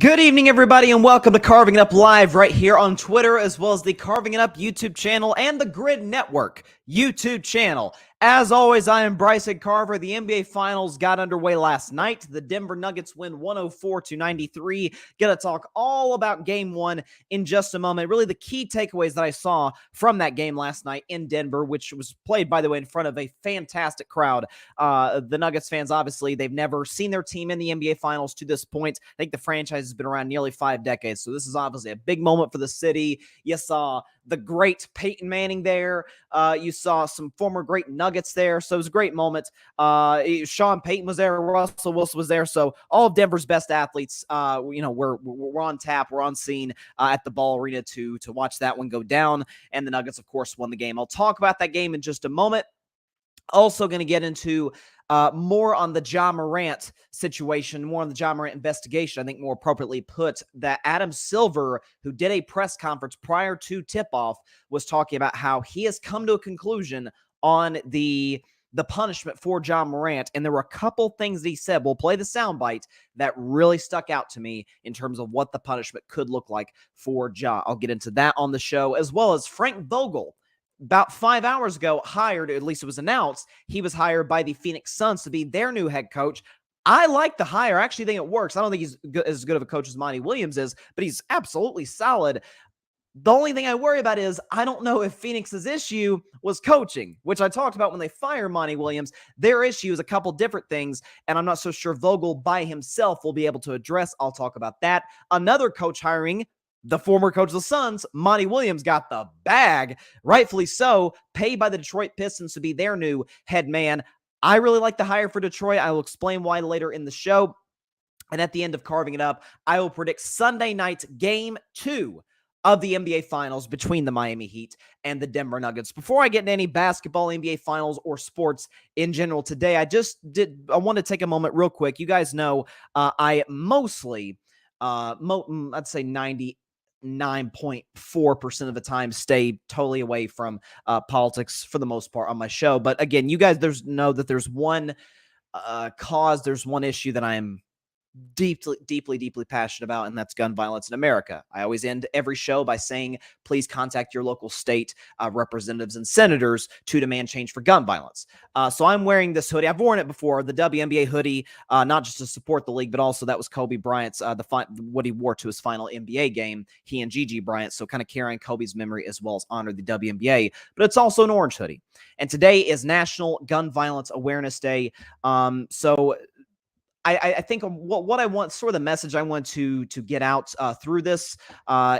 Good evening, everybody, and welcome to Carving It Up Live right here on Twitter, as well as the Carving It Up YouTube channel and the Grid Network YouTube channel. As always, I am Bryson Carver. The NBA Finals got underway last night. The Denver Nuggets win 104-93. Gonna talk all about Game 1 in just a moment. Really, the key takeaways that I saw from that game last night in Denver, which was played, by the way, in front of a fantastic crowd. The Nuggets fans, obviously, they've never seen their team in the NBA Finals to this point. I think the franchise has been around nearly 5 decades, so this is obviously a big moment for the city. You saw the great Peyton Manning there. You saw some former great Nuggets there, so it was a great moment. Sean Payton was there. Russell Wilson was there. So all of Denver's best athletes, we're on tap. We're on scene at the Ball Arena to watch that one go down. And the Nuggets, of course, won the game. I'll talk about that game in just a moment. Also going to get into more on the Ja Morant situation, more on the Ja Morant investigation, I think more appropriately put, that Adam Silver, who did a press conference prior to tip-off, was talking about how he has come to a conclusion on the punishment for Ja Morant. And there were a couple things that he said, we'll play the soundbite, that really stuck out to me in terms of what the punishment could look like for Ja. I'll get into that on the show, as well as Frank Vogel. About 5 hours ago, hired, at least it was announced, he was hired by the Phoenix Suns to be their new head coach. I like the hire. I actually think it works. I don't think he's as good of a coach as Monty Williams is, but he's absolutely solid. The only thing I worry about is I don't know if Phoenix's issue was coaching, which I talked about when they fired Monty Williams. Their issue is a couple different things, and I'm not so sure Vogel by himself will be able to address. I'll talk about that. Another coach hiring, the former coach of the Suns, Monty Williams, got the bag, rightfully so, paid by the Detroit Pistons to be their new head man. I really like the hire for Detroit. I will explain why later in the show. And at the end of Carving It Up, I will predict Sunday night's Game 2 of the NBA Finals between the Miami Heat and the Denver Nuggets. Before I get into any basketball, NBA Finals, or sports in general today, I want to take a moment real quick. You guys know I mostly, I'd say 99.4% of the time stay totally away from politics for the most part on my show. But again, you guys know that there's one there's one issue that I am deeply passionate about, and that's gun violence in America. I always end every show by saying, please contact your local state representatives and senators to demand change for gun violence. So I'm wearing this hoodie. I've worn it before, the WNBA hoodie, not just to support the league, but also that was Kobe Bryant's, what he wore to his final NBA game, he and Gigi Bryant. So kind of carrying Kobe's memory as well as honor the WNBA, but it's also an orange hoodie. And today is National Gun Violence Awareness Day. So I think what I want, sort of the message I want to get out through this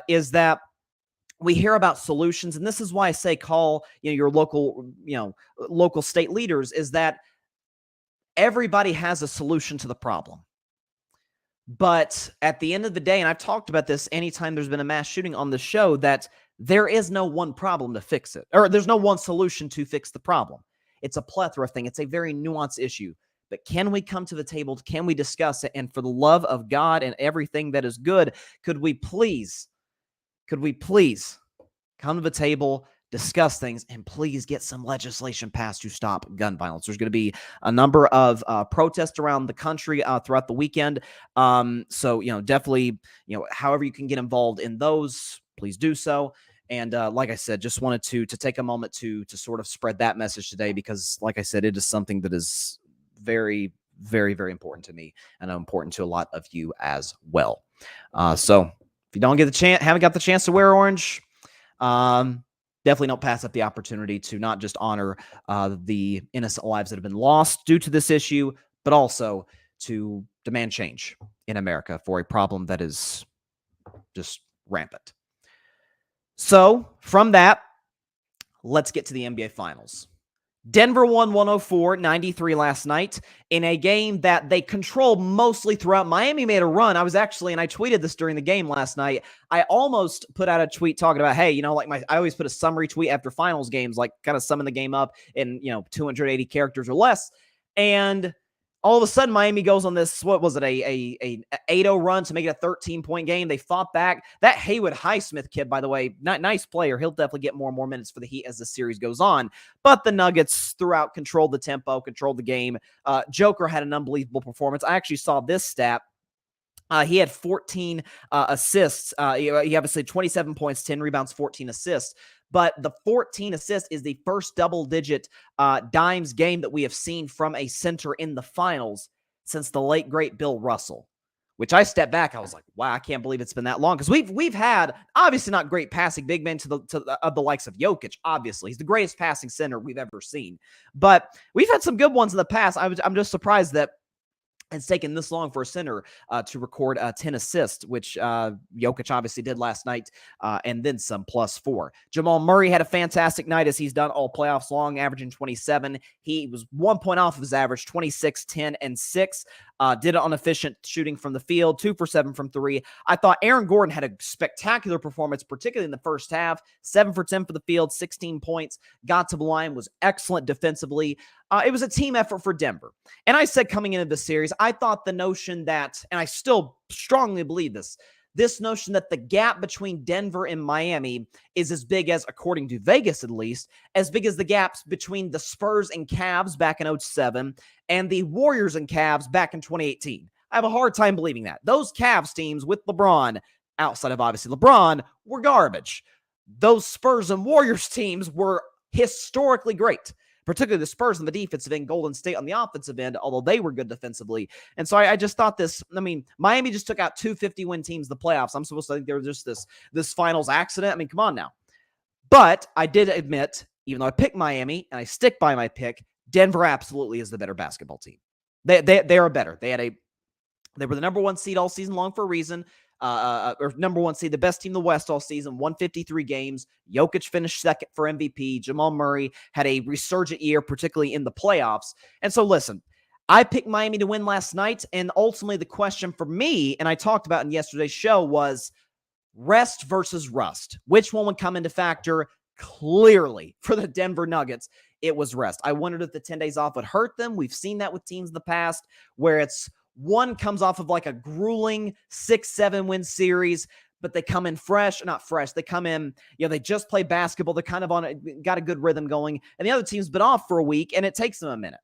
is that we hear about solutions, and this is why I say call your local state leaders, is that everybody has a solution to the problem. But at the end of the day, and I've talked about this anytime there's been a mass shooting on the show, that there is no one problem to fix it, or there's no one solution to fix the problem. It's a plethora thing. It's a very nuanced issue. But can we come to the table? Can we discuss it? And for the love of God and everything that is good, could we please come to the table, discuss things, and please get some legislation passed to stop gun violence? There's going to be a number of protests around the country throughout the weekend. So, definitely, however you can get involved in those, please do so. And like I said, just wanted to take a moment to sort of spread that message today, because like I said, it is something that is very, very, very important to me, and important to a lot of you as well. So if you don't get the chance, haven't got the chance to wear orange, definitely don't pass up the opportunity to not just honor the innocent lives that have been lost due to this issue, but also to demand change in America for a problem that is just rampant. So from that, let's get to the NBA Finals. Denver won 104-93 last night in a game that they controlled mostly throughout. Miami made a run. I tweeted this during the game last night. I almost put out a tweet talking about, hey, I always put a summary tweet after finals games, like kind of summing the game up in, 280 characters or less. And all of a sudden, Miami goes on this, what was it, a 8-0 run to make it a 13-point game. They fought back. That Haywood Highsmith kid, by the way, nice player. He'll definitely get more and more minutes for the Heat as the series goes on. But the Nuggets throughout controlled the tempo, controlled the game. Joker had an unbelievable performance. I actually saw this stat. He had 14 assists. He obviously 27 points, 10 rebounds, 14 assists. But the 14 assists is the first double-digit dimes game that we have seen from a center in the finals since the late, great Bill Russell, which I stepped back. I was like, wow, I can't believe it's been that long. Because we've had, obviously not great passing big men of the likes of Jokic, obviously. He's the greatest passing center we've ever seen. But we've had some good ones in the past. I'm just surprised that it's taken this long for a center to record 10 assists, which Jokic obviously did last night, and then some +4. Jamal Murray had a fantastic night, as he's done all playoffs long, averaging 27. He was 1 point off of his average, 26, 10, and 6. Did it on efficient shooting from the field, 2 for 7 from 3. I thought Aaron Gordon had a spectacular performance, particularly in the first half. 7 for 10 for the field, 16 points. Got to the line, was excellent defensively. It was a team effort for Denver. And I said coming into the series, I thought the notion that, and I still strongly believe this notion that the gap between Denver and Miami is as big as, according to Vegas at least, as big as the gaps between the Spurs and Cavs back in 2007 and the Warriors and Cavs back in 2018. I have a hard time believing that. Those Cavs teams with LeBron, outside of obviously LeBron, were garbage. Those Spurs and Warriors teams were historically great, particularly the Spurs on the defensive end, Golden State on the offensive end, although they were good defensively. And so I just thought Miami just took out 250-win teams in the playoffs. I'm supposed to think they were just this finals accident. I mean, come on now. But I did admit, even though I picked Miami and I stick by my pick, Denver absolutely is the better basketball team. They are better. They were the number 1 seed all season long for a reason. Or number 1 seed, the best team in the West all season, won 53 games. Jokic finished second for MVP. Jamal Murray had a resurgent year, particularly in the playoffs. And so listen, I picked Miami to win last night, and ultimately the question for me, and I talked about in yesterday's show, was rest versus rust. Which one would come into factor? Clearly, for the Denver Nuggets, it was rest. I wondered if the 10 days off would hurt them. We've seen that with teams in the past where it's one comes off of like a grueling 6-7 win series, but they come in not fresh. They come in, they just play basketball. They're kind of got a good rhythm going. And the other team's been off for a week and it takes them a minute.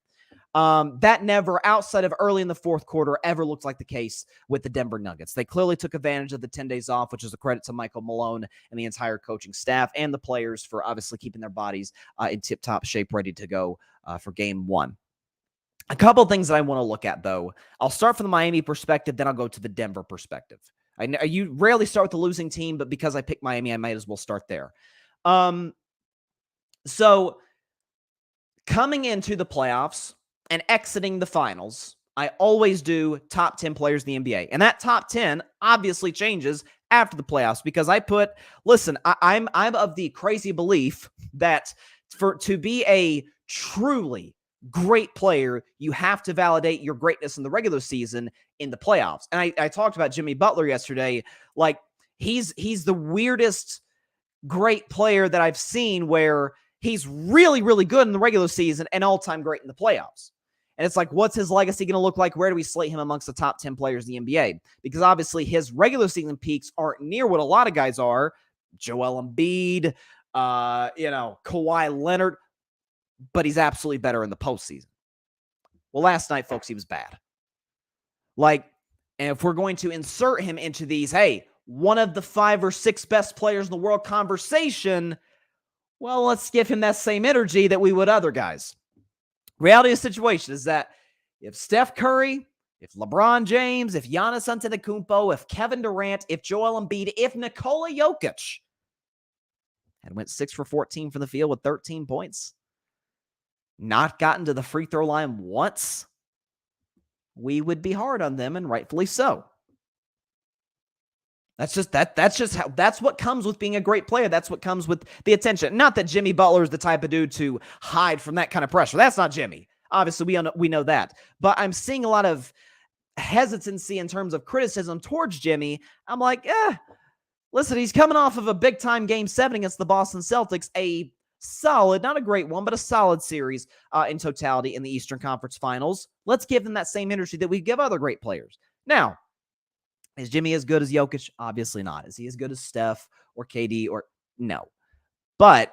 That never, outside of early in the fourth quarter, ever looked like the case with the Denver Nuggets. They clearly took advantage of the 10 days off, which is a credit to Michael Malone and the entire coaching staff and the players for obviously keeping their bodies in tip-top shape, ready to go for game 1. A couple of things that I want to look at, though. I'll start from the Miami perspective, then I'll go to the Denver perspective. I know you rarely start with the losing team, but because I picked Miami, I might as well start there. So coming into the playoffs and exiting the finals, I always do top 10 players in the NBA. And that top 10 obviously changes after the playoffs because I'm of the crazy belief that to be a truly great player, you have to validate your greatness in the regular season in the playoffs. And I talked about Jimmy Butler yesterday. Like he's the weirdest great player that I've seen where he's really, really good in the regular season and all-time great in the playoffs. And it's like, what's his legacy going to look like? Where do we slate him amongst the top 10 players in the NBA? Because obviously his regular season peaks aren't near what a lot of guys are. Joel Embiid, Kawhi Leonard, but he's absolutely better in the postseason. Well, last night, folks, he was bad. And if we're going to insert him into these, one of the 5 or 6 best players in the world conversation, well, let's give him that same energy that we would other guys. Reality of the situation is that if Steph Curry, if LeBron James, if Giannis Antetokounmpo, if Kevin Durant, if Joel Embiid, if Nikola Jokic had went 6 for 14 from the field with 13 points, not gotten to the free throw line once, we would be hard on them, and rightfully so. That's what comes with being a great player. That's what comes with the attention. Not that Jimmy Butler is the type of dude to hide from that kind of pressure. That's not Jimmy. Obviously, we know that. But I'm seeing a lot of hesitancy in terms of criticism towards Jimmy. I'm like, listen, he's coming off of a big-time Game 7 against the Boston Celtics, a solid, not a great one, but a solid series in totality in the Eastern Conference Finals. Let's give them that same energy that we give other great players. Now, is Jimmy as good as Jokic? Obviously not. Is he as good as Steph or KD or no? But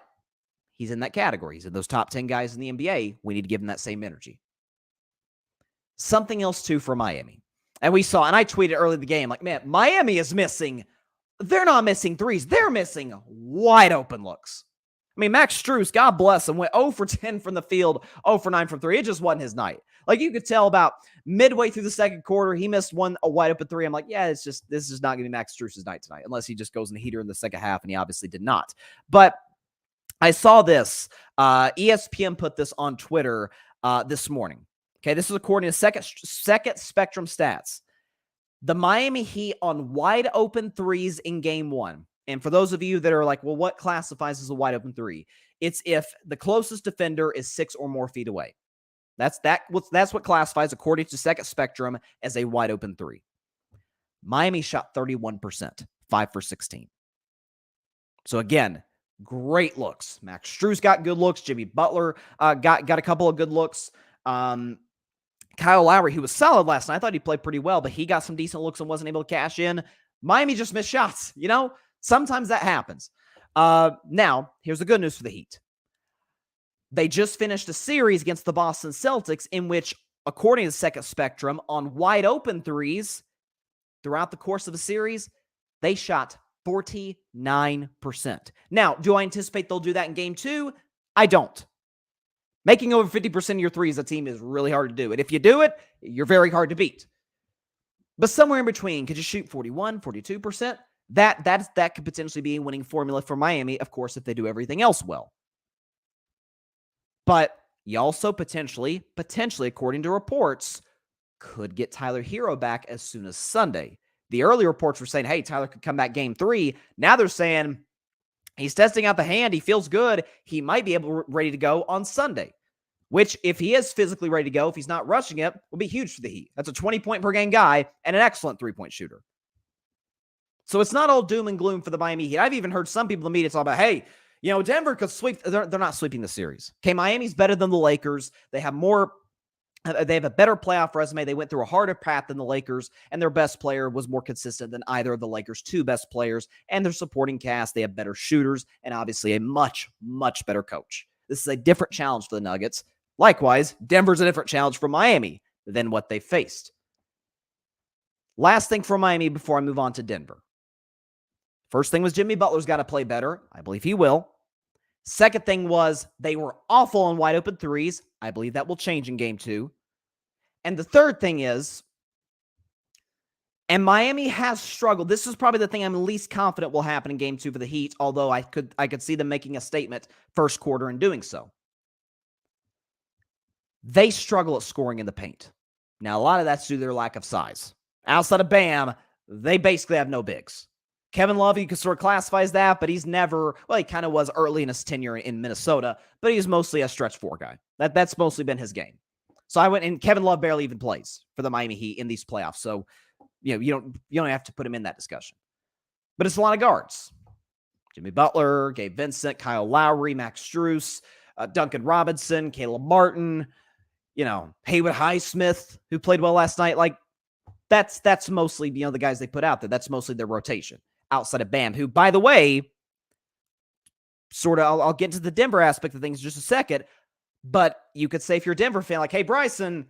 he's in that category. He's in those top 10 guys in the NBA. We need to give him that same energy. Something else, too, for Miami. And we saw, and I tweeted early in the game, like, man, Miami is missing. They're not missing threes. They're missing wide open looks. I mean, Max Strus, God bless him, went 0 for 10 from the field, 0 for 9 from 3. It just wasn't his night. Like, you could tell about midway through the second quarter, he missed a wide open 3. I'm like, yeah, this is not going to be Max Strus' night tonight, unless he just goes in the heater in the second half, and he obviously did not. But I saw this. ESPN put this on Twitter this morning. Okay, this is according to Second Spectrum Stats. The Miami Heat on wide open threes in game 1. And for those of you that are like, well, what classifies as a wide open 3? It's if the closest defender is 6 or more feet away. That's what classifies, according to Second Spectrum, as a wide open 3. Miami shot 31%, 5 for 16. So again, great looks. Max Strus got good looks. Jimmy Butler got a couple of good looks. Kyle Lowry, who was solid last night, I thought he played pretty well, but he got some decent looks and wasn't able to cash in. Miami just missed shots, Sometimes that happens. Now, here's the good news for the Heat. They just finished a series against the Boston Celtics in which, according to Second Spectrum, on wide open threes, throughout the course of a series, they shot 49%. Now, do I anticipate they'll do that in game 2? I don't. Making over 50% of your threes as a team is really hard to do. And if you do it, you're very hard to beat. But somewhere in between, could you shoot 41, 42%? That could potentially be a winning formula for Miami, of course, if they do everything else well. But you also potentially, according to reports, could get Tyler Hero back as soon as Sunday. The early reports were saying, hey, Tyler could come back game 3. Now they're saying he's testing out the hand. He feels good. He might be ready to go on Sunday, which, if he is physically ready to go, if he's not rushing it, will be huge for the Heat. That's a 20-point-per-game guy and an excellent three-point shooter. So it's not all doom and gloom for the Miami Heat. I've even heard some people in the media talk about, hey, Denver could sweep. They're not sweeping the series. Okay, Miami's better than the Lakers. They have a better playoff resume. They went through a harder path than the Lakers, and their best player was more consistent than either of the Lakers' 2 best players, and their supporting cast. They have better shooters and obviously a much, much better coach. This is a different challenge for the Nuggets. Likewise, Denver's a different challenge for Miami than what they faced. Last thing for Miami before I move on to Denver. First thing was Jimmy Butler's got to play better. I believe he will. Second thing was they were awful on wide open threes. I believe that will change in game 2. And the third thing is, and Miami has struggled. This is probably the thing I'm least confident will happen in game 2 for the Heat, although I could see them making a statement first quarter and doing so. They struggle at scoring in the paint. Now, a lot of that's due to their lack of size. Outside of Bam, they basically have no bigs. Kevin Love, you could sort of classify as that, but he's never, well, he kind of was early in his tenure in Minnesota, but he's mostly a stretch 4 guy. That's mostly been his game. So and Kevin Love barely even plays for the Miami Heat in these playoffs. So, you don't have to put him in that discussion. But it's a lot of guards. Jimmy Butler, Gabe Vincent, Kyle Lowry, Max Strus, Duncan Robinson, Caleb Martin, Haywood Highsmith, who played well last night. Like, that's mostly, the guys they put out there. That's mostly their rotation. Outside of Bam, who, by the way, I'll get into the Denver aspect of things in just a second, but you could say if you're a Denver fan, like, hey, Bryson,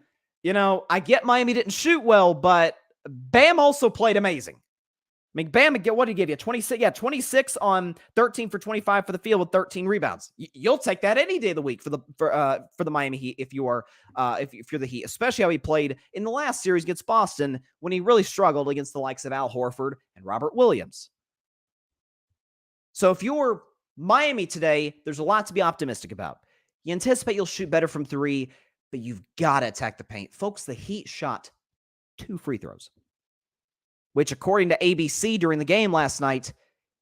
I get Miami didn't shoot well, but Bam also played amazing. I mean, Bam, what did he give you? 26? Yeah, 26 on 13 for 25 for the field with 13 rebounds. You'll take that any day of the week for the Miami Heat if you're the Heat, especially how he played in the last series against Boston when he really struggled against the likes of Al Horford and Robert Williams. So if you're Miami today, there's a lot to be optimistic about. You anticipate you'll shoot better from 3, but you've got to attack the paint. Folks, the Heat shot 2 free throws, which, according to ABC during the game last night,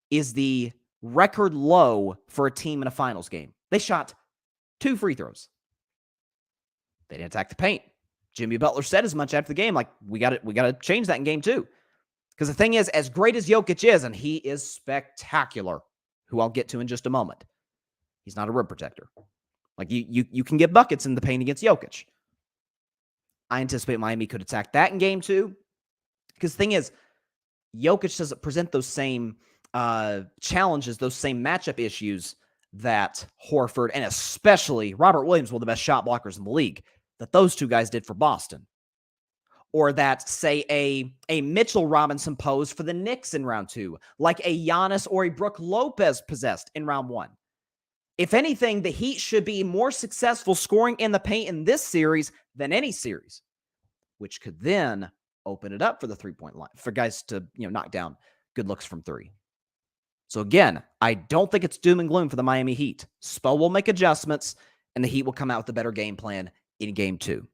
is the record low for a team in a finals game. They shot 2 free throws. They didn't attack the paint. Jimmy Butler said as much after the game, like, we got to change that in game 2. Because the thing is, as great as Jokic is, and he is spectacular, who I'll get to in just a moment, he's not a rim protector. Like, you can get buckets in the paint against Jokic. I anticipate Miami could attack that in game 2. Because the thing is, Jokic doesn't present those same challenges, those same matchup issues that Horford and especially Robert Williams, one of the best shot blockers in the league, that those 2 guys did for Boston. or that, say, a Mitchell Robinson posed for the Knicks in round 2, like a Giannis or a Brook Lopez possessed in round 1. If anything, the Heat should be more successful scoring in the paint in this series than any series, which could then open it up for the three-point line, for guys to, knock down good looks from 3. So again, I don't think it's doom and gloom for the Miami Heat. Spo will make adjustments, and the Heat will come out with a better game plan in game 2.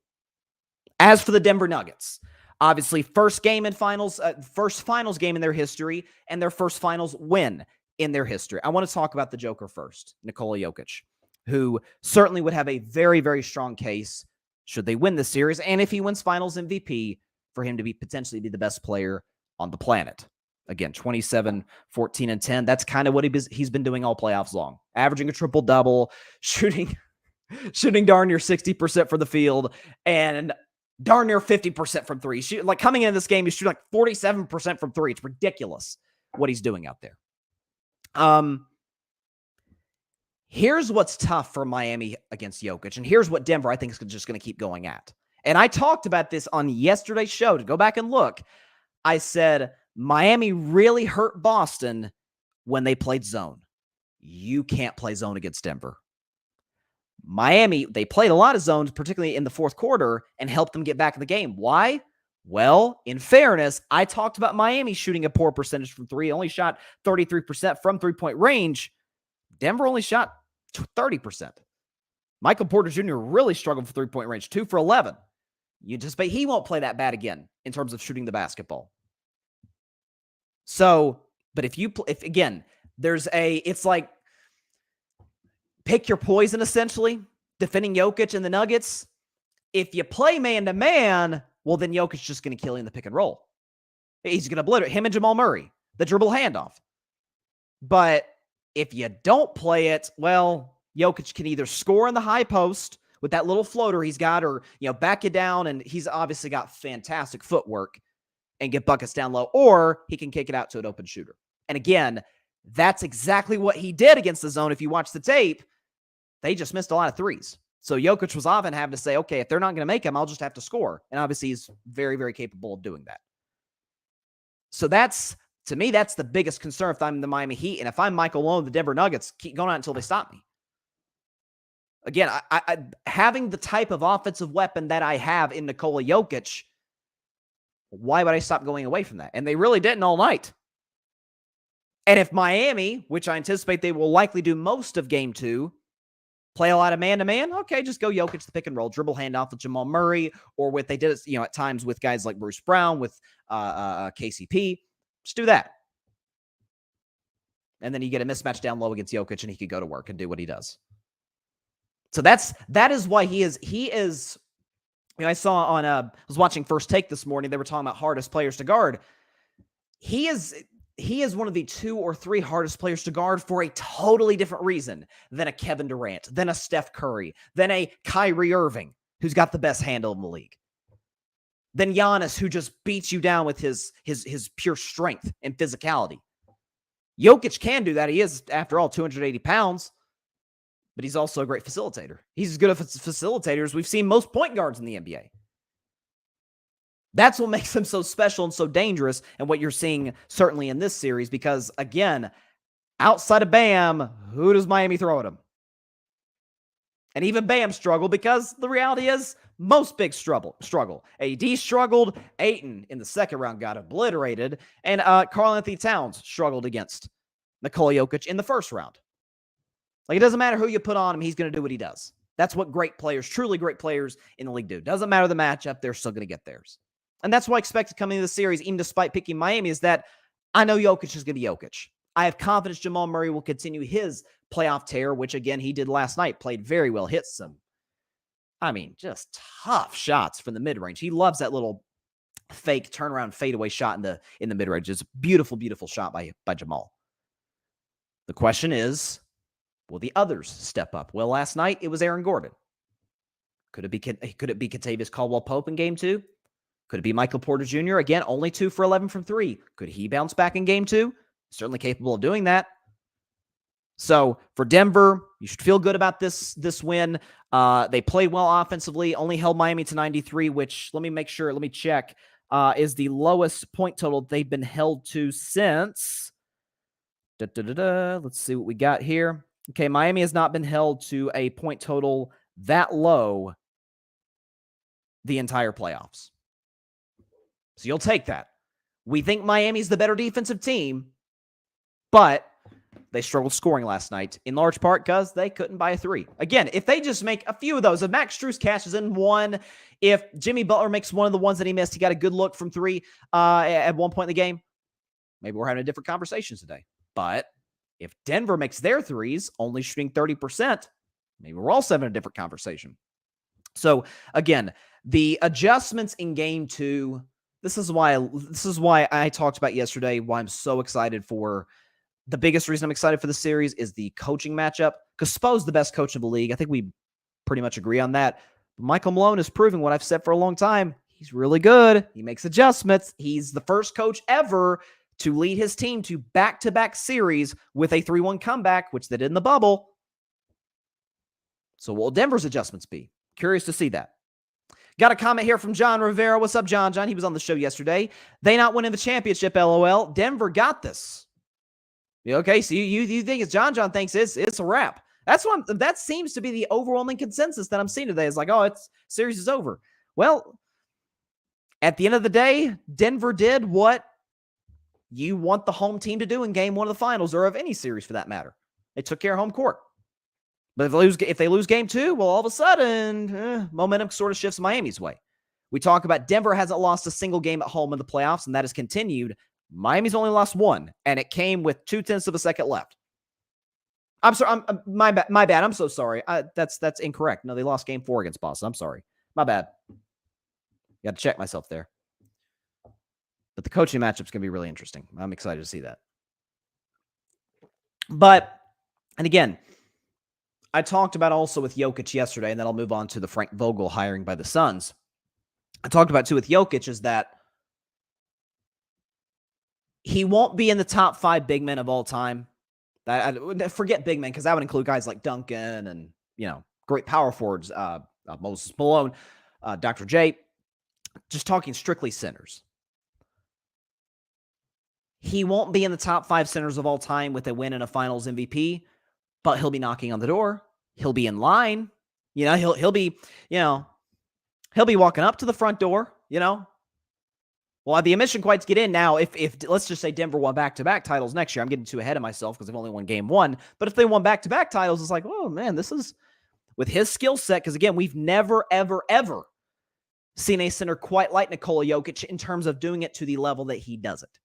As for the Denver Nuggets, obviously first finals game in their history, and their first finals win in their history. I want to talk about the Joker first, Nikola Jokic, who certainly would have a very, very strong case should they win this series, and if he wins finals MVP, for him to potentially be the best player on the planet. Again, 27, 14, and 10. That's kind of what he's been doing all playoffs long. Averaging a triple-double, shooting darn near 60% for the field, and darn near 50% from 3. Coming into this game, he's shooting like 47% from 3. It's ridiculous what he's doing out there. Here's what's tough for Miami against Jokic, and here's what Denver, I think, is just going to keep going at. And I talked about this on yesterday's show. To go back and look, I said Miami really hurt Boston when they played zone. You can't play zone against Denver. Miami, they played a lot of zones, particularly in the fourth quarter, and helped them get back in the game. Why? Well, in fairness, I talked about Miami shooting a poor percentage from 3, only shot 33% from three-point range. Denver only shot 30%. Michael Porter Jr. really struggled for three-point range, 2 for 11. You anticipate he won't play that bad again in terms of shooting the basketball. So, but if again, it's like pick your poison, essentially, defending Jokic and the Nuggets. If you play man-to-man, well, then Jokic's just going to kill you in the pick and roll. He's going to obliterate him and Jamal Murray, the dribble handoff. But if you don't play it, well, Jokic can either score in the high post with that little floater he's got, or, back it down, and he's obviously got fantastic footwork and get buckets down low, or he can kick it out to an open shooter. And again, that's exactly what he did against the zone. If you watch the tape, they just missed a lot of threes. So Jokic was often having to say, okay, if they're not going to make him, I'll just have to score. And obviously he's very, very capable of doing that. So to me, that's the biggest concern if I'm the Miami Heat. And if I'm Michael Malone, the Denver Nuggets, keep going out until they stop me. Again, I having the type of offensive weapon that I have in Nikola Jokic, why would I stop going away from that? And they really didn't all night. And if Miami, which I anticipate they will likely do most of game 2, play a lot of man-to-man, okay, just go Jokic the pick and roll, dribble handoff with Jamal Murray, or they did it, at times with guys like Bruce Brown, with KCP. Just do that. And then you get a mismatch down low against Jokic, and he could go to work and do what he does. So that is why he is. I saw on I was watching First Take this morning. They were talking about hardest players to guard. He is one of the 2 or 3 hardest players to guard for a totally different reason than a Kevin Durant, than a Steph Curry, than a Kyrie Irving, who's got the best handle in the league, than Giannis, who just beats you down with his pure strength and physicality. Jokic can do that. He is, after all, 280 pounds. But he's also a great facilitator. He's as good of a facilitator as we've seen most point guards in the NBA. That's what makes him so special and so dangerous, and what you're seeing certainly in this series, because, again, outside of Bam, who does Miami throw at him? And even Bam struggled, because the reality is most bigs struggle. AD struggled. Ayton in the second round got obliterated. And Karl-Anthony Towns struggled against Nikola Jokic in the first round. Like, it doesn't matter who you put on him, he's going to do what he does. That's what great players, truly great players in the league do. Doesn't matter the matchup, they're still going to get theirs. And that's what I expected coming into the series, even despite picking Miami, is that I know Jokic is going to be Jokic. I have confidence Jamal Murray will continue his playoff tear, which, again, he did last night. Played very well, hit some, just tough shots from the mid-range. He loves that little fake turnaround fadeaway shot in the mid-range. It's a beautiful, beautiful shot by Jamal. The question is, will the others step up? Well, last night it was Aaron Gordon. Could it be Kentavious Caldwell-Pope in game 2? Could it be Michael Porter Jr.? Again, only 2 for 11 from 3. Could he bounce back in game 2? Certainly capable of doing that. So for Denver, you should feel good about this win. They played well offensively, only held Miami to 93, which let me check, is the lowest point total they've been held to since. Let's see what we got here. Okay, Miami has not been held to a point total that low the entire playoffs. So you'll take that. We think Miami's the better defensive team, but they struggled scoring last night, in large part because they couldn't buy a three. Again, if they just make a few of those, if Max Strus cashes in one, if Jimmy Butler makes one of the ones that he missed, he got a good look from three at one point in the game, maybe we're having a different conversation today. But if Denver makes their threes, only shooting 30%, maybe we're also having a different conversation. So again, the adjustments in game two, this is why I talked about yesterday, why I'm so excited for. The biggest reason I'm excited for the series is the coaching matchup, because Spo's the best coach in the league. I think we pretty much agree on that. But Michael Malone is proving what I've said for a long time. He's really good. He makes adjustments. He's the first coach ever to lead his team to back-to-back series with a 3-1 comeback, which they did in the bubble. So what will Denver's adjustments be? Curious to see that. Got a comment here from John Rivera. What's up, John? He was on the show yesterday. They not winning the championship, LOL. Denver got this. Okay, so you think it's John thinks it's a wrap. That seems to be the overwhelming consensus that I'm seeing today. Is like, oh, series is over. Well, at the end of the day, Denver did what you want the home team to do in game one of the finals, or of any series for that matter. They took care of home court. But if they lose game two, well, all of a sudden, momentum sort of shifts Miami's way. We talk about Denver hasn't lost a single game at home in the playoffs, and that has continued. Miami's only lost one, and it came with 0.2 of a second left. I'm sorry. My bad. I'm so sorry. That's incorrect. No, they lost game 4 against Boston. I'm sorry. My bad. Got to check myself there. But the coaching matchup's going to be really interesting. I'm excited to see that. And again, I talked about also with Jokic yesterday, and then I'll move on to the Frank Vogel hiring by the Suns. I talked about too with Jokic is that he won't be in the top 5 big men of all time. Forget big men, because that would include guys like Duncan and, great power forwards, Moses Malone, Dr. J. Just talking strictly centers. He won't be in the top 5 centers of all time with a win and a finals MVP, but he'll be knocking on the door. He'll be in line. He'll be walking up to the front door, Well, the admission quite to get in now. If let's just say Denver won back-to-back titles next year, I'm getting too ahead of myself because they've only won game 1. But if they won back-to-back titles, it's like, oh man, this is with his skill set. Because again, we've never, ever, ever seen a center quite like Nikola Jokic in terms of doing it to the level that he does it.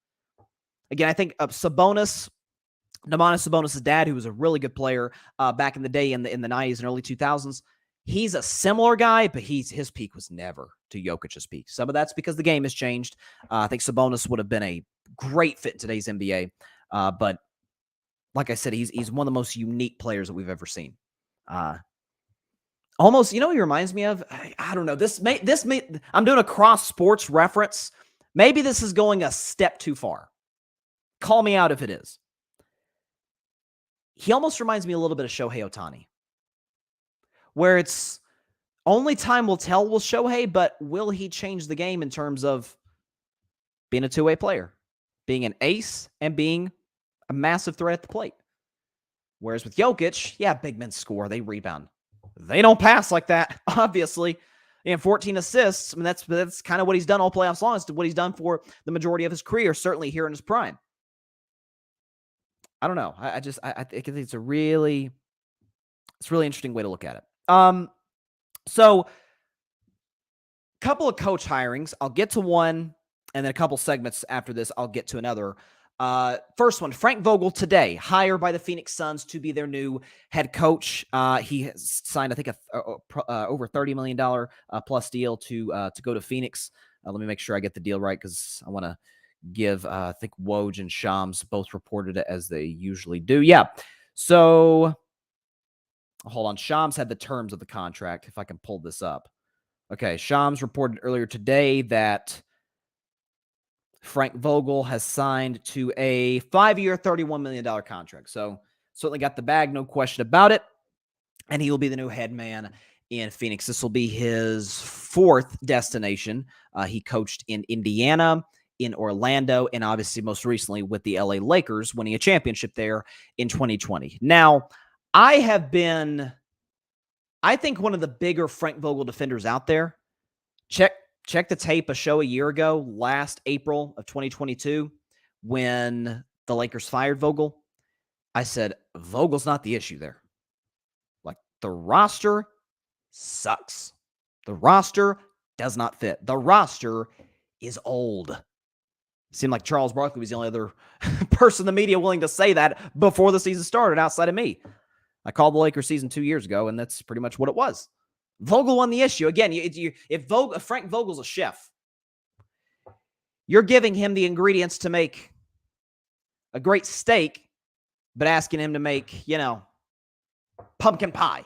Again, I think of Domantas Sabonis' dad, who was a really good player back in the day in the 90s and early 2000s. He's a similar guy, but his peak was never to Jokic's peak. Some of that's because the game has changed. I think Sabonis would have been a great fit in today's NBA. But like I said, he's one of the most unique players that we've ever seen. Almost, he reminds me of, I don't know, I'm doing a cross sports reference. Maybe this is going a step too far. Call me out if it is. He almost reminds me a little bit of Shohei Ohtani, where it's only time will tell with Shohei, but will he change the game in terms of being a two-way player, being an ace, and being a massive threat at the plate? Whereas with Jokic, yeah, big men score, they rebound. They don't pass like that, obviously. And 14 assists, I mean, that's kind of what he's done all playoffs long. It's what he's done for the majority of his career, certainly here in his prime. I don't know. I think it's a really interesting way to look at it. So couple of coach hirings. I'll get to one, and then a couple segments after this, I'll get to another. First one, Frank Vogel today, hired by the Phoenix Suns to be their new head coach. He has signed, I think, over $30 million plus deal to go to Phoenix. Let me make sure I get the deal right, because I want to give, I think Woj and Shams both reported it as they usually do. Yeah. So hold on. Shams had the terms of the contract, if I can pull this up. Okay. Shams reported earlier today that Frank Vogel has signed to a 5-year, $31 million contract. So Certainly got the bag, no question about it. And he will be the new head man in Phoenix. This will be his 4th destination. He coached in Indiana, in Orlando, and obviously most recently with the LA Lakers, winning a championship there in 2020. Now, I think one of the bigger Frank Vogel defenders out there. Check the tape a show a year ago, last April of 2022, when the Lakers fired Vogel. I said, Vogel's not the issue there. Like, the roster sucks. The roster does not fit. The roster is old. It seemed like Charles Barkley was the only other person in the media willing to say that before the season started outside of me. I called the Lakers season 2 years ago, and that's pretty much what it was. Vogel won the issue. Again, if Frank Vogel's a chef, you're giving him the ingredients to make a great steak, but asking him to make, pumpkin pie.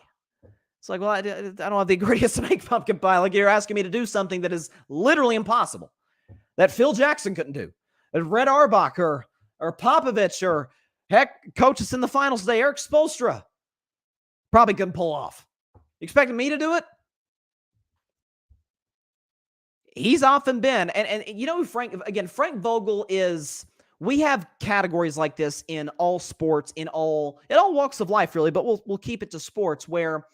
It's like, well, I don't have the ingredients to make pumpkin pie. Like, you're asking me to do something that is literally impossible, that Phil Jackson couldn't do, that Red Auerbach or Popovich or, heck, coach us in the finals today, Eric Spoelstra, probably couldn't pull off. You expecting me to do it? He's often been, and Frank Vogel is, we have categories like this in all sports, in all walks of life, really, but we'll keep it to sports, where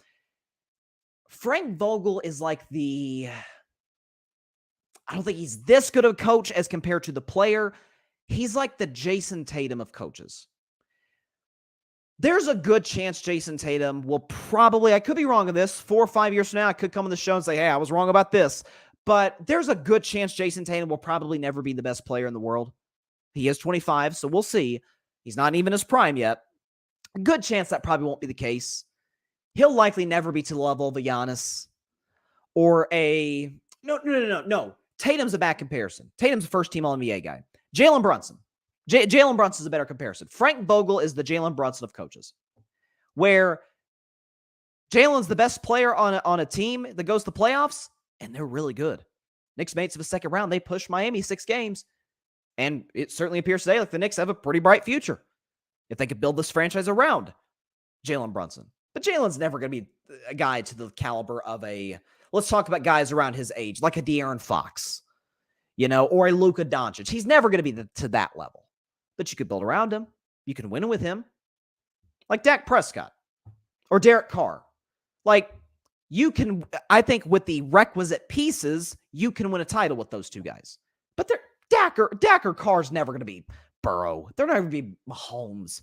Frank Vogel is like I don't think he's this good of a coach as compared to the player. He's like the Jason Tatum of coaches. There's a good chance Jason Tatum will probably, I could be wrong on this, 4 or 5 years from now, I could come on the show and say, hey, I was wrong about this. But there's a good chance Jason Tatum will probably never be the best player in the world. He is 25, so we'll see. He's not even his prime yet. A good chance that probably won't be the case. He'll likely never be to the level of a Giannis or a... No. Tatum's a bad comparison. Tatum's a first-team All-NBA guy. Jalen Brunson. Jalen Brunson's a better comparison. Frank Vogel is the Jalen Brunson of coaches, where Jalen's the best player on a team that goes to the playoffs, and they're really good. Knicks made it to the second round. They pushed Miami 6 games, and it certainly appears today like the Knicks have a pretty bright future if they could build this franchise around Jalen Brunson. But Jalen's never going to be a guy to the caliber of let's talk about guys around his age, like a De'Aaron Fox, or a Luka Doncic. He's never going to be to that level. But you could build around him. You can win with him. Like Dak Prescott or Derek Carr. Like, you can, I think with the requisite pieces, you can win a title with those two guys. But Dak or Carr's never going to be Burrow. They're never going to be Mahomes.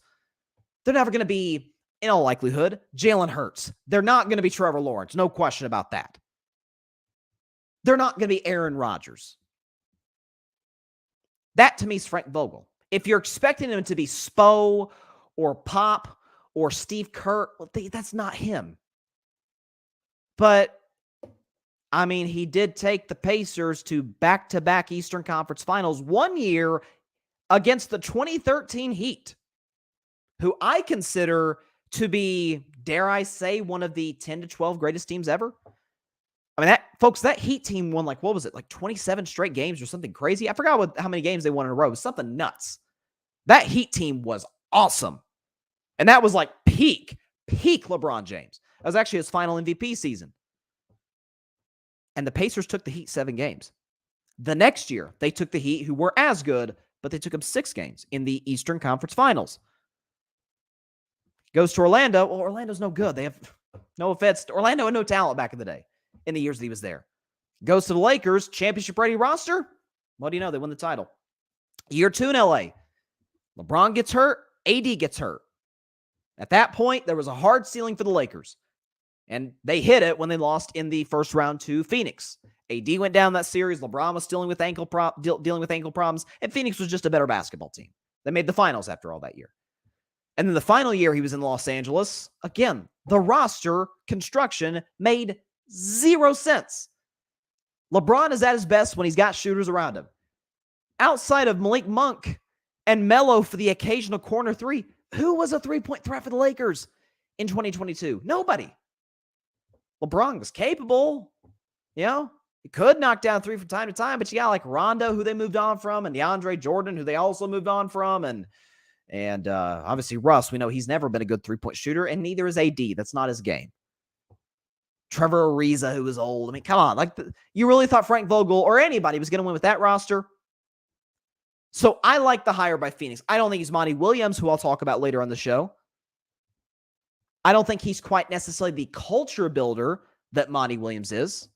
They're never going to be, in all likelihood, Jalen Hurts. They're not going to be Trevor Lawrence. No question about that. They're not going to be Aaron Rodgers. That, to me, is Frank Vogel. If you're expecting him to be Spo or Pop or Steve Kerr, that's not him. But, I mean, he did take the Pacers to back-to-back Eastern Conference Finals 1 year against the 2013 Heat, who I consider to be, dare I say, one of the 10 to 12 greatest teams ever. I mean, that Heat team won, 27 straight games or something crazy. I forgot how many games they won in a row. It was something nuts. That Heat team was awesome. And that was like peak LeBron James. That was actually his final MVP season. And the Pacers took the Heat 7 games. The next year, they took the Heat, who were as good, but they took them 6 games in the Eastern Conference Finals. Goes to Orlando. Well, Orlando's no good. They have, no offense, Orlando had no talent back in the day, in the years that he was there. Goes to the Lakers, championship ready roster. What do you know? They win the title. Year 2 in LA. LeBron gets hurt. AD gets hurt. At that point, there was a hard ceiling for the Lakers. And they hit it when they lost in the first round to Phoenix. AD went down that series. LeBron was dealing with ankle problems. And Phoenix was just a better basketball team. They made the finals after all that year. And then the final year he was in Los Angeles, again, the roster construction made 0 sense. LeBron is at his best when he's got shooters around him. Outside of Malik Monk and Melo for the occasional corner three, who was a three-point threat for the Lakers in 2022? Nobody. LeBron was capable. He could knock down three from time to time, but you got like Rondo, who they moved on from, and DeAndre Jordan, who they also moved on from, and And obviously, Russ, we know he's never been a good three-point shooter, and neither is AD. That's not his game. Trevor Ariza, who is old. I mean, come on. You really thought Frank Vogel or anybody was going to win with that roster? So I like the hire by Phoenix. I don't think he's Monty Williams, who I'll talk about later on the show. I don't think he's quite necessarily the culture builder that Monty Williams is.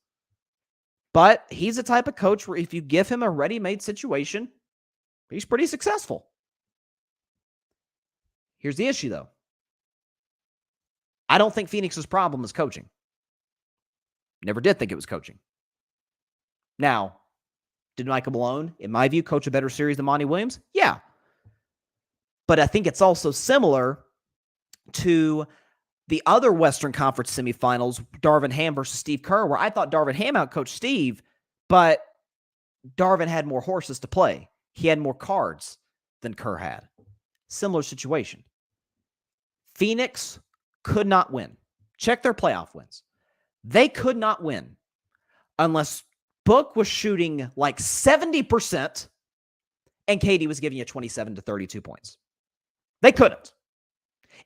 But he's a type of coach where if you give him a ready-made situation, he's pretty successful. Here's the issue, though. I don't think Phoenix's problem is coaching. Never did think it was coaching. Now, did Michael Malone, in my view, coach a better series than Monty Williams? Yeah. But I think it's also similar to the other Western Conference semifinals, Darvin Ham versus Steve Kerr, where I thought Darvin Ham outcoached Steve, but Darvin had more horses to play. He had more cards than Kerr had. Similar situation. Phoenix could not win. Check their playoff wins. They could not win unless Book was shooting like 70% and KD was giving you 27 to 32 points. They couldn't.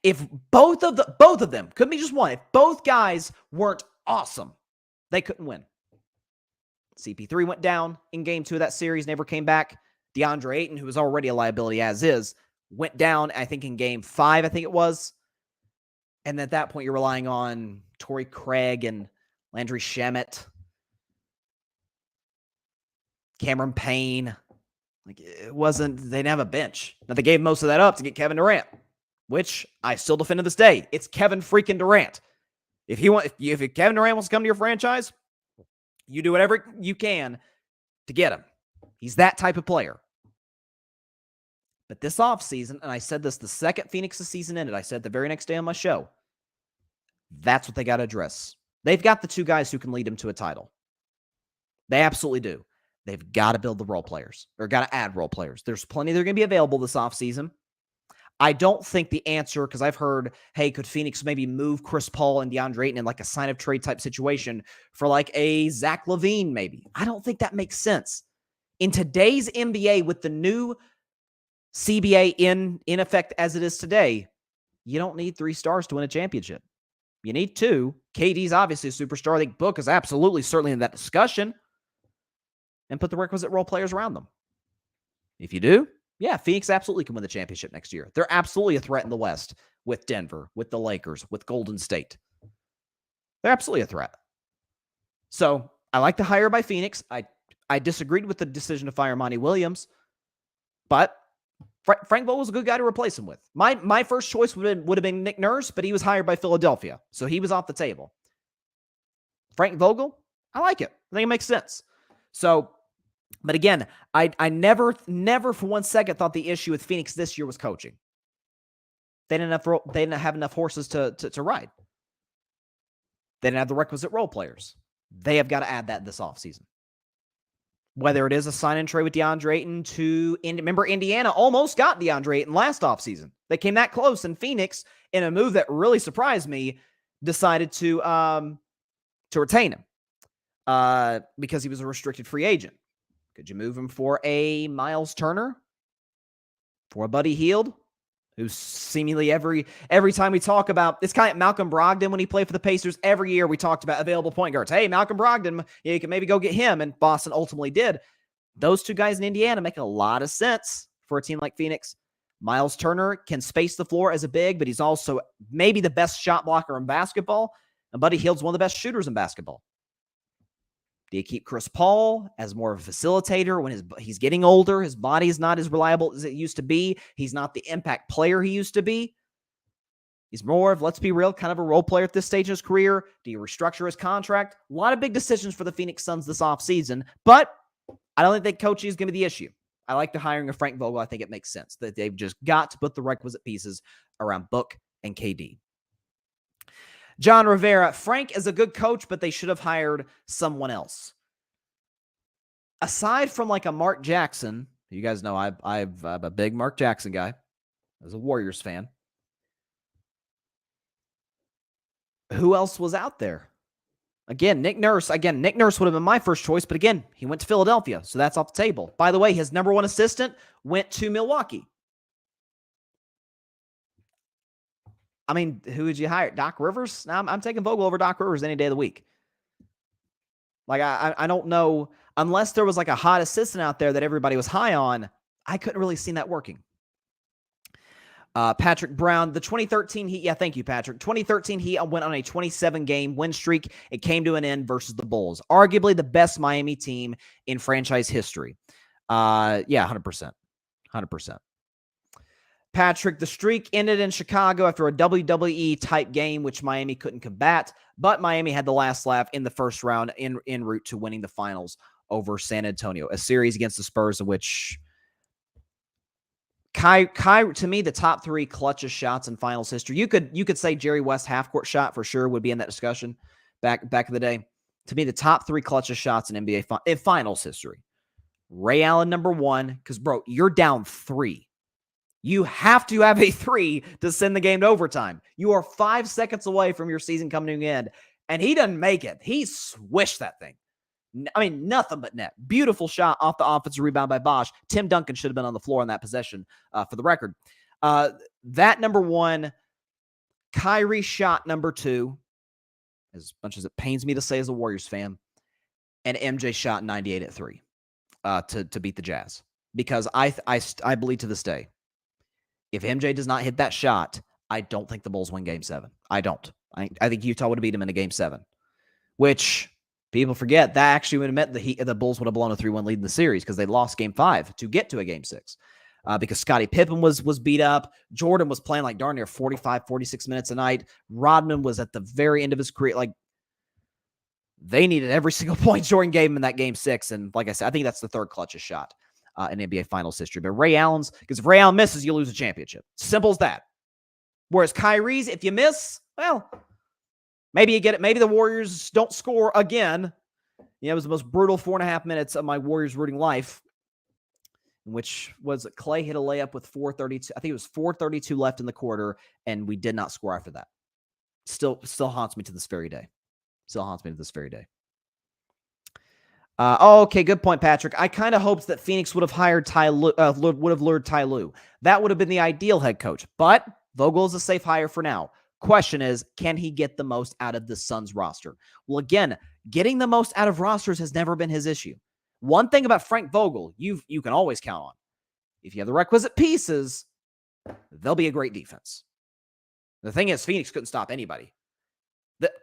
If both of them, couldn't be just one, if both guys weren't awesome, they couldn't win. CP3 went down in game 2 of that series, never came back. DeAndre Ayton, who was already a liability as is, went down, I think in game 5, I think it was. And at that point, you're relying on Torrey Craig and Landry Shamet, Cameron Payne. Like, it wasn't, they didn't have a bench. Now, they gave most of that up to get Kevin Durant, which I still defend to this day. It's Kevin freaking Durant. If Kevin Durant wants to come to your franchise, you do whatever you can to get him. He's that type of player. But this offseason, and I said this the second Phoenix's season ended, I said the very next day on my show, that's what they got to address. They've got the two guys who can lead them to a title. They absolutely do. They've got to build the role players, or got to add role players. There's plenty that are going to be available this offseason. I don't think the answer, because I've heard, hey, could Phoenix maybe move Chris Paul and DeAndre Ayton in like a sign of trade type situation for like a Zach LaVine maybe? I don't think that makes sense. In today's NBA, with the new CBA in effect as it is today, you don't need 3 stars to win a championship. You need 2. KD's obviously a superstar. I think Book is absolutely, certainly in that discussion. And put the requisite role players around them. If you do, yeah, Phoenix absolutely can win the championship next year. They're absolutely a threat in the West with Denver, with the Lakers, with Golden State. They're absolutely a threat. So I like the hire by Phoenix. I disagreed with the decision to fire Monty Williams, but Frank Vogel was a good guy to replace him with. My first choice would have been Nick Nurse, but he was hired by Philadelphia, so he was off the table. Frank Vogel, I like it. I think it makes sense. So, but again, I never for one second thought the issue with Phoenix this year was coaching. They didn't have enough horses to ride. They didn't have the requisite role players. They have got to add that this offseason. Whether it is a sign and trade with DeAndre Ayton remember Indiana almost got DeAndre Ayton last offseason. They came that close, and Phoenix, in a move that really surprised me, decided to retain him because he was a restricted free agent. Could you move him for a Miles Turner? For a Buddy Hield? Who's seemingly every time we talk about, it's kind of Malcolm Brogdon when he played for the Pacers. Every year we talked about available point guards. Hey, Malcolm Brogdon, you can maybe go get him, and Boston ultimately did. Those two guys in Indiana make a lot of sense for a team like Phoenix. Miles Turner can space the floor as a big, but he's also maybe the best shot blocker in basketball, and Buddy Hield's one of the best shooters in basketball. Do you keep Chris Paul as more of a facilitator when he's getting older? His body is not as reliable as it used to be. He's not the impact player he used to be. He's more of, let's be real, kind of a role player at this stage in his career. Do you restructure his contract? A lot of big decisions for the Phoenix Suns this offseason, but I don't think coaching is going to be the issue. I like the hiring of Frank Vogel. I think it makes sense that they've just got to put the requisite pieces around Book and KD. John Rivera, Frank is a good coach, but they should have hired someone else. Aside from like a Mark Jackson, you guys know I'm a big Mark Jackson guy as a Warriors fan. Who else was out there? Again, Nick Nurse would have been my first choice, but again, he went to Philadelphia, so that's off the table. By the way, his number 1 assistant went to Milwaukee. I mean, who would you hire? Doc Rivers? No, I'm taking Vogel over Doc Rivers any day of the week. Like, I don't know, unless there was like a hot assistant out there that everybody was high on, I couldn't really see that working. Patrick Brown, the 2013 Heat. Yeah, thank you, Patrick. 2013 Heat went on a 27-game win streak. It came to an end versus the Bulls. Arguably the best Miami team in franchise history. Yeah, 100%. 100%. Patrick, the streak ended in Chicago after a WWE-type game, which Miami couldn't combat, but Miami had the last laugh in the first round en route to winning the finals over San Antonio, a series against the Spurs in which Kai, to me, the top three clutchest shots in finals history. You could say Jerry West half-court shot for sure would be in that discussion back in the day. To me, the top three clutchest shots in NBA finals history. Ray Allen, number one, because, bro, you're down 3. You have to have a 3 to send the game to overtime. You are 5 seconds away from your season coming to an end, and he doesn't make it. He swished that thing. I mean, nothing but net. Beautiful shot off the offensive rebound by Bosch. Tim Duncan should have been on the floor on that possession, for the record. That number one, Kyrie shot number 2, as much as it pains me to say as a Warriors fan, and MJ shot 98 at 3 to beat the Jazz. Because I believe to this day, if MJ does not hit that shot, I don't think the Bulls win Game 7. I don't. I think Utah would have beat him in a Game 7, which people forget that actually would have meant the Bulls would have blown a 3-1 lead in the series because they lost Game 5 to get to a Game 6 because Scottie Pippen was beat up. Jordan was playing like darn near 45, 46 minutes a night. Rodman was at the very end of his career. Like, they needed every single point Jordan gave him in that Game 6. And like I said, I think that's the third clutchest shot in NBA Finals history. But Ray Allen's, because if Ray Allen misses, you lose a championship. Simple as that. Whereas Kyrie's, if you miss, well, maybe you get it. Maybe the Warriors don't score again. It was the most brutal 4.5 minutes of my Warriors rooting life, which was Clay hit a layup with 4:32. I think it was 4:32 left in the quarter, and we did not score after that. Still haunts me to this very day. Okay, good point, Patrick. I kind of hoped that Phoenix would have hired lured Ty Lue. That would have been the ideal head coach, but Vogel is a safe hire for now. Question is, can he get the most out of the Suns roster? Well, again, getting the most out of rosters has never been his issue. One thing about Frank Vogel, you can always count on. If you have the requisite pieces, they'll be a great defense. The thing is, Phoenix couldn't stop anybody.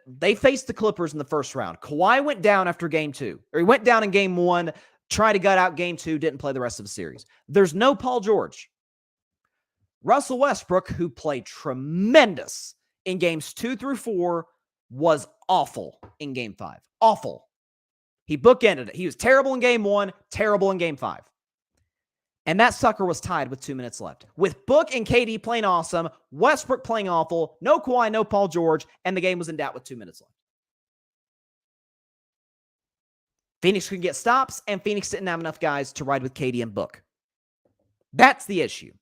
They faced the Clippers in the first round. Kawhi went down after Game 2. Or he went down in Game 1, tried to gut out Game 2, didn't play the rest of the series. There's no Paul George. Russell Westbrook, who played tremendous in Games 2 through 4, was awful in Game 5. Awful. He bookended it. He was terrible in Game 1, terrible in Game 5. And that sucker was tied with 2 minutes left. With Book and KD playing awesome, Westbrook playing awful, no Kawhi, no Paul George, and the game was in doubt with 2 minutes left. Phoenix could get stops, and Phoenix didn't have enough guys to ride with KD and Book. That's the issue.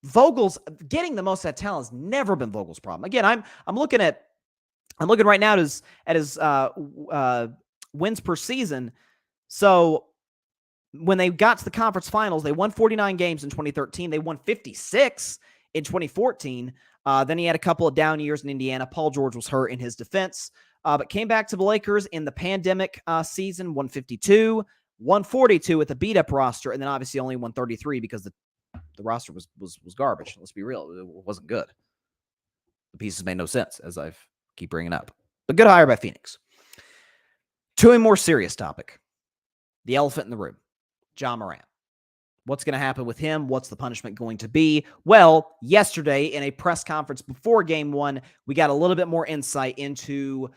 Vogel's getting the most out of talent has never been Vogel's problem. Again, I'm looking right now at his wins per season. So when they got to the conference finals, they won 49 games in 2013. They won 56 in 2014. Then he had a couple of down years in Indiana. Paul George was hurt in his defense, but came back to the Lakers in the pandemic season, 152, 142 with a beat-up roster, and then obviously only 133 because the roster was garbage. Let's be real. It wasn't good. The pieces made no sense, as I keep bringing up. But good hire by Phoenix. To a more serious topic, the elephant in the room. Ja Morant. What's going to happen with him? What's the punishment going to be? Well, yesterday in a press conference before Game 1, we got a little bit more insight into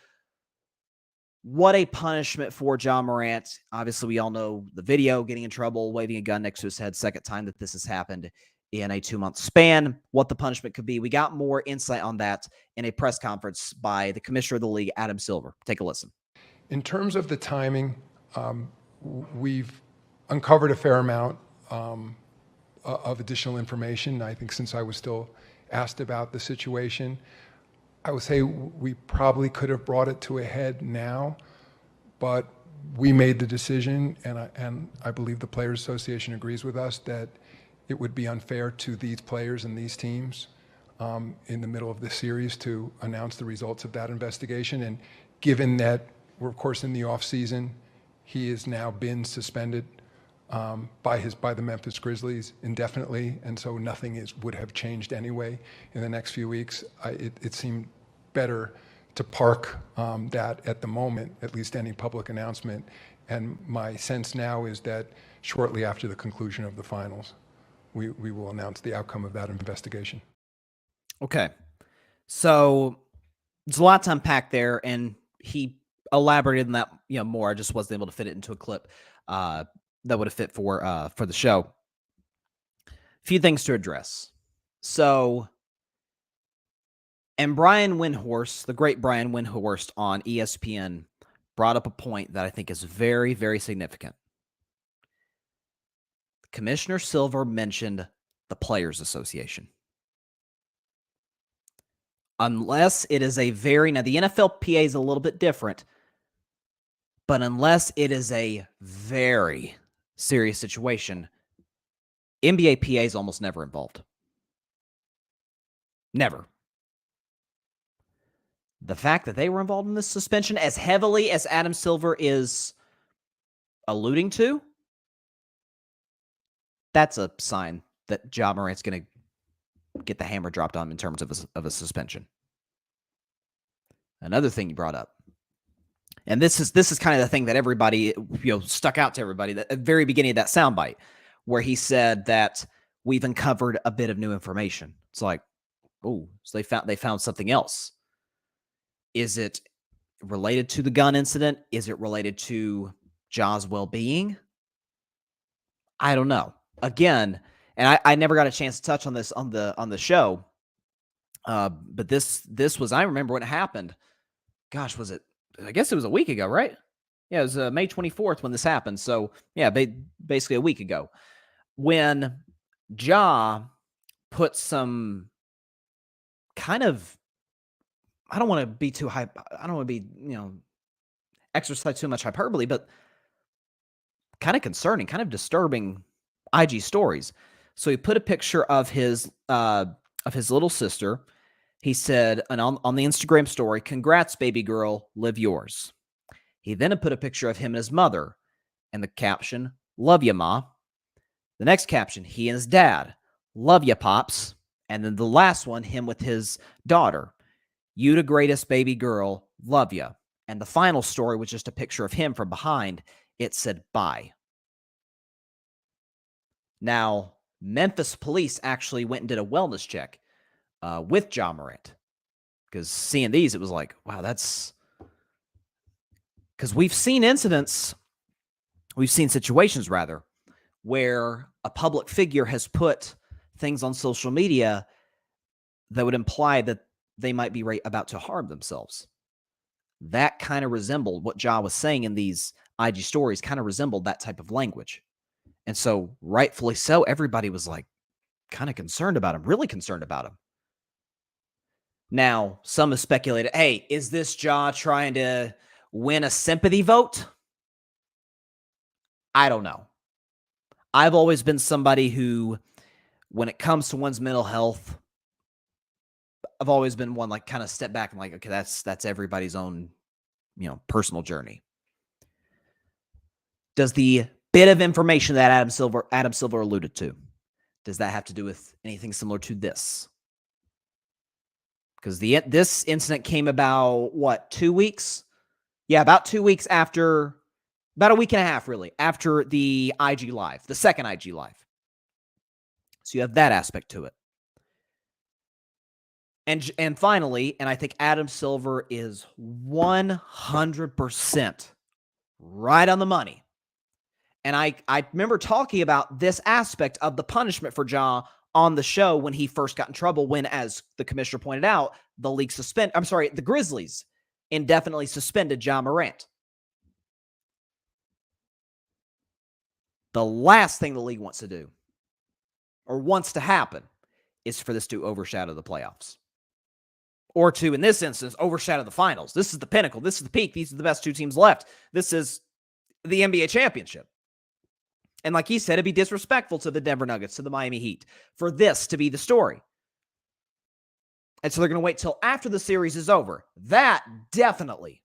what a punishment for Ja Morant. Obviously, we all know the video, getting in trouble, waving a gun next to his head, second time that this has happened in a 2-month span, what the punishment could be. We got more insight on that in a press conference by the commissioner of the league, Adam Silver. Take a listen. In terms of the timing, we've uncovered a fair amount of additional information. I think since I was still asked about the situation, I would say we probably could have brought it to a head now, but we made the decision, and I believe the Players Association agrees with us, that it would be unfair to these players and these teams in the middle of this series to announce the results of that investigation. And given that we're, of course, in the off season, he has now been suspended by the Memphis Grizzlies indefinitely, and so nothing would have changed anyway in the next few weeks. It seemed better to park that at the moment, at least any public announcement. And my sense now is that shortly after the conclusion of the finals, we will announce the outcome of that investigation. Okay. So there's a lot to unpack there, and he elaborated on that more. I just wasn't able to fit it into a clip that would have fit for the show. A few things to address. So, and Brian Windhorst, the great Brian Windhorst on ESPN, brought up a point that I think is very, very significant. Commissioner Silver mentioned the Players Association. Unless it is now the NFLPA is a little bit different, but unless it is a very serious situation, NBA PA is almost never involved. Never. The fact that they were involved in this suspension as heavily as Adam Silver is alluding to, that's a sign that Ja Morant's going to get the hammer dropped on him in terms of a suspension. Another thing you brought up, and this is kind of the thing that everybody stuck out to everybody at the very beginning of that soundbite, where he said that we've uncovered a bit of new information. It's like, oh, so they found something else. Is it related to the gun incident? Is it related to Ja's well-being? I don't know. Again, and I never got a chance to touch on this on the show. But this was, I remember when it happened. Gosh, was it? I guess it was a week ago, right? Yeah, it was May 24th when this happened. So yeah, basically a week ago, when Ja put some kind of, I don't want to be too hype. I don't want to be exercise too much hyperbole, but kind of concerning, kind of disturbing IG stories. So he put a picture of his little sister. He said, and on the Instagram story, "Congrats, baby girl, live yours." He then put a picture of him and his mother, and the caption, "Love ya, ma." The next caption, he and his dad, "Love ya, pops." And then the last one, him with his daughter, "You the greatest, baby girl, love ya." And the final story was just a picture of him from behind. It said, "Bye." Now, Memphis police actually went and did a wellness check with Ja Morant, because seeing these, it was like, wow, that's because we've seen situations rather, where a public figure has put things on social media that would imply that they might be about to harm themselves. That kind of resembled what Ja was saying in these IG stories, kind of resembled that type of language. And so, rightfully so, everybody was like kind of concerned about him, really concerned about him. Now, some have speculated, hey, is this Ja trying to win a sympathy vote? I don't know. I've always been somebody who, when it comes to one's mental health, I've always been one like kind of step back and like, okay, that's everybody's own, personal journey. Does the bit of information that Adam Silver alluded to, does that have to do with anything similar to this? Because this incident came about, what, 2 weeks? Yeah, about 2 weeks after, about a week and a half, really, after the IG Live, the second IG Live. So you have that aspect to it. And finally, and I think Adam Silver is 100% right on the money. And I remember talking about this aspect of the punishment for Ja on the show when he first got in trouble, when, as the commissioner pointed out, the Grizzlies indefinitely suspended Ja Morant. The last thing the league wants to do, or wants to happen, is for this to overshadow the playoffs. Or to, in this instance, overshadow the finals. This is the pinnacle. This is the peak. These are the best two teams left. This is the NBA championship. And like he said, it'd be disrespectful to the Denver Nuggets, to the Miami Heat, for this to be the story. And so they're going to wait till after the series is over. That definitely.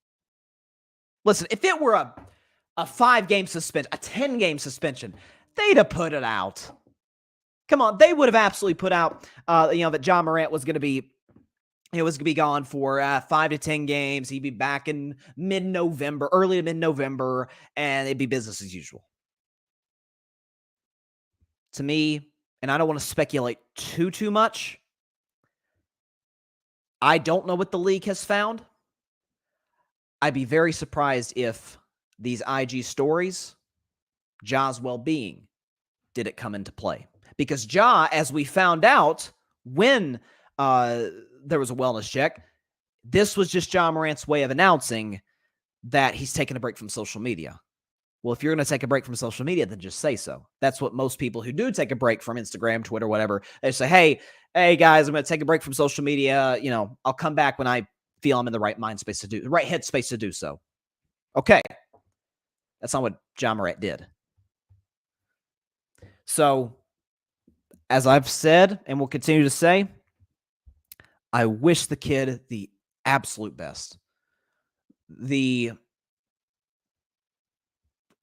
Listen, if it were a 5-game suspension, a 10-game suspension, they'd have put it out. Come on, they would have absolutely put out, that Ja Morant was going to be, gone for 5 to 10 games. He'd be back in mid-November, early to mid-November, and it'd be business as usual. To me, and I don't want to speculate too much, I don't know what the league has found. I'd be very surprised if these IG stories, Ja's well-being, did it come into play. Because Ja, as we found out when there was a wellness check, this was just Ja Morant's way of announcing that he's taking a break from social media. Well, if you're going to take a break from social media, then just say so. That's what most people who do take a break from Instagram, Twitter, whatever, they say, hey guys, I'm going to take a break from social media. I'll come back when I feel I'm in the right mind space to do, the right headspace to do so. Okay. That's not what Ja Morant did. So, as I've said and will continue to say, I wish the kid the absolute best. The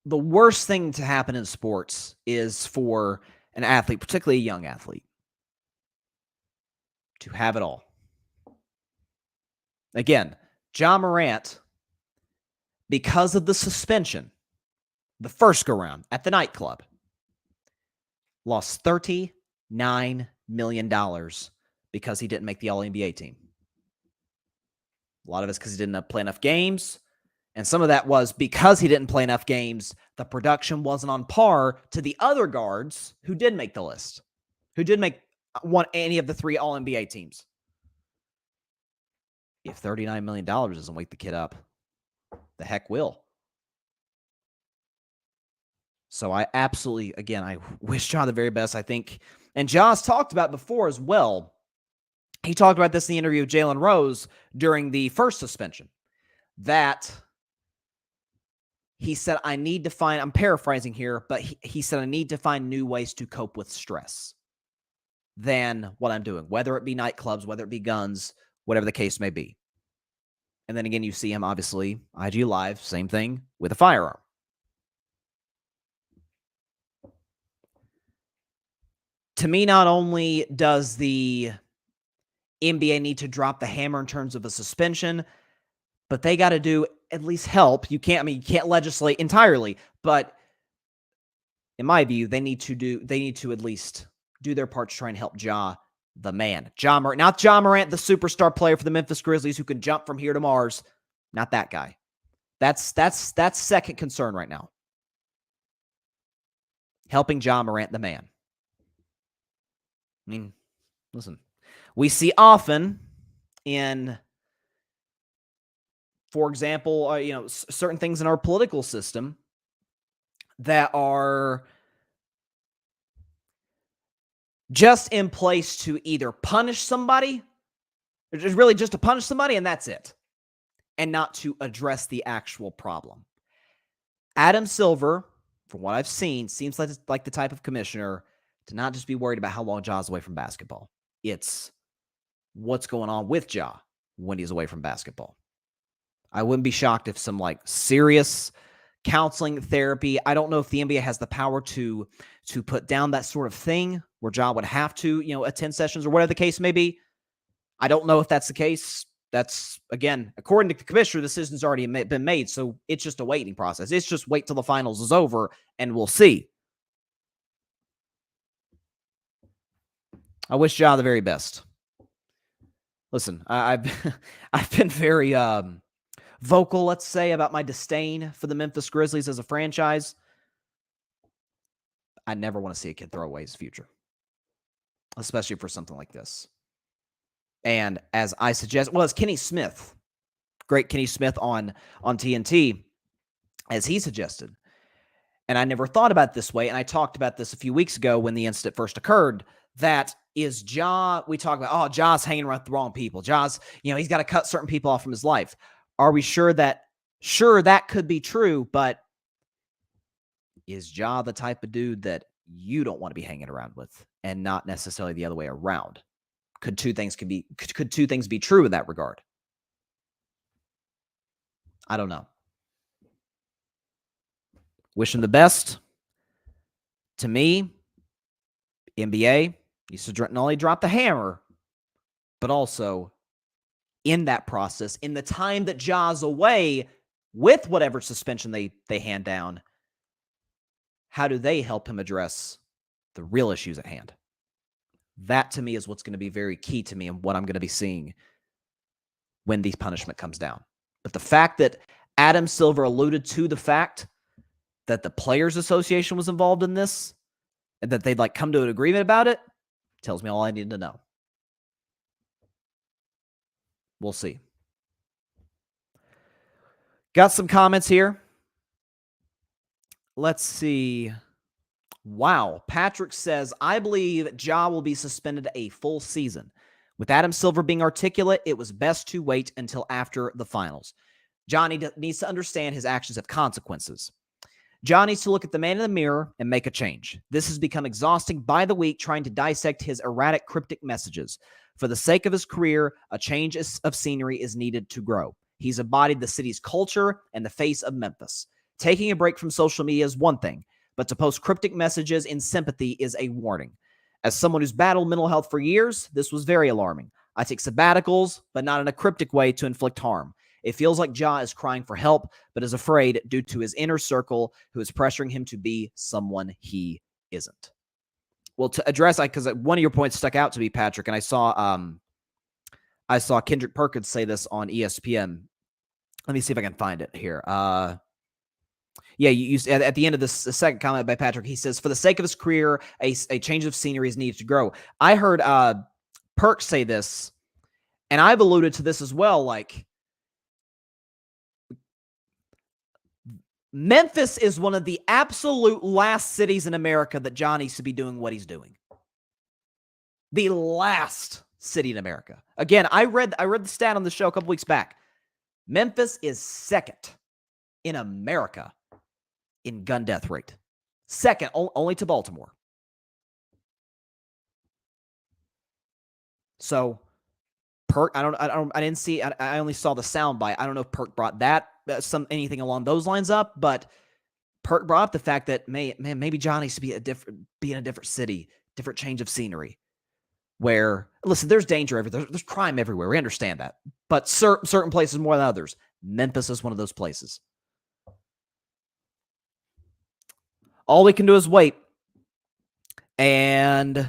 worst thing to happen in sports is for an athlete, particularly a young athlete, to have it all. Again, Ja Morant, because of the suspension, the first go-round at the nightclub, lost $39 million because he didn't make the All-NBA team. A lot of it's because he didn't play enough games. And some of that was because he didn't play enough games, the production wasn't on par to the other guards who did make the list, who did make any of the 3 All-NBA teams. If $39 million doesn't wake the kid up, the heck will. So I absolutely, again, I wish Ja the very best. I think, and Ja's talked about before as well. He talked about this in the interview with Jalen Rose during the first suspension, that he said, I need to find, I'm paraphrasing here, but he said, I need to find new ways to cope with stress than what I'm doing, whether it be nightclubs, whether it be guns, whatever the case may be. And then again, you see him, obviously, IG Live, same thing with a firearm. To me, not only does the NBA need to drop the hammer in terms of a suspension, but they got to do at least help. You can't legislate entirely, but in my view, they need to at least do their part to try and help Ja, the man. Ja Morant, not Ja Morant, the superstar player for the Memphis Grizzlies who can jump from here to Mars. Not that guy. That's second concern right now. Helping Ja Morant, the man. I mean, listen, we see often in, for example, certain things in our political system that are just in place to either punish somebody, or just really just to punish somebody, and that's it, and not to address the actual problem. Adam Silver, from what I've seen, seems like the type of commissioner to not just be worried about how long Ja's away from basketball. It's what's going on with Ja when he's away from basketball. I wouldn't be shocked if some serious counseling, therapy. I don't know if the NBA has the power to put down that sort of thing where Ja would have to, attend sessions or whatever the case may be. I don't know if that's the case. That's, again, according to the commissioner, the decision's already been made, so it's just a waiting process. It's just wait till the finals is over, and we'll see. I wish Ja the very best. Listen, I've been very vocal, let's say, about my disdain for the Memphis Grizzlies as a franchise. I never want to see a kid throw away his future, especially for something like this. And as I suggest, as Kenny Smith, great Kenny Smith on TNT, as he suggested, and I never thought about it this way, and I talked about this a few weeks ago when the incident first occurred, that is Ja, we talk about, Ja's hanging around the wrong people. Ja's, he's got to cut certain people off from his life. Are we sure that could be true, but is Ja the type of dude that you don't want to be hanging around with and not necessarily the other way around? Could two things be true in that regard? I don't know. Wish him the best. To me, NBA needs to not only drop the hammer, but also in that process, in the time that Ja's away with whatever suspension they hand down, how do they help him address the real issues at hand? That, to me, is what's going to be very key to me and what I'm going to be seeing when the punishment comes down. But the fact that Adam Silver alluded to the fact that the Players Association was involved in this and that they'd come to an agreement about it tells me all I need to know. We'll see. Got some comments here. Let's see. Wow. Patrick says, I believe Ja will be suspended a full season. With Adam Silver being articulate, it was best to wait until after the finals. Ja needs to understand his actions have consequences. Ja needs to look at the man in the mirror and make a change. This has become exhausting by the week trying to dissect his erratic, cryptic messages. For the sake of his career, a change of scenery is needed to grow. He's embodied the city's culture and the face of Memphis. Taking a break from social media is one thing, but to post cryptic messages in sympathy is a warning. As someone who's battled mental health for years, this was very alarming. I take sabbaticals, but not in a cryptic way to inflict harm. It feels like Ja is crying for help, but is afraid due to his inner circle who is pressuring him to be someone he isn't. Well, to address, because one of your points stuck out to me, Patrick, and I saw Kendrick Perkins say this on ESPN. Let me see if I can find it here. Yeah, you at the end of this second comment by Patrick, he says, for the sake of his career, a change of scenery is needed to grow. I heard Perk say this, and I've alluded to this as well, Memphis is one of the absolute last cities in America that Ja needs to be doing what he's doing. The last city in America. Again, I read the stat on the show a couple weeks back. Memphis is second in America in gun death rate. Second only to Baltimore. So Perk, I didn't see. I only saw the soundbite. I don't know if Perk brought that anything along those lines up, but Perk brought up the fact that maybe Ja needs to be in a different city, different change of scenery. Where, listen, there's danger everywhere. There's crime everywhere. We understand that, but certain places more than others. Memphis is one of those places. All we can do is wait. And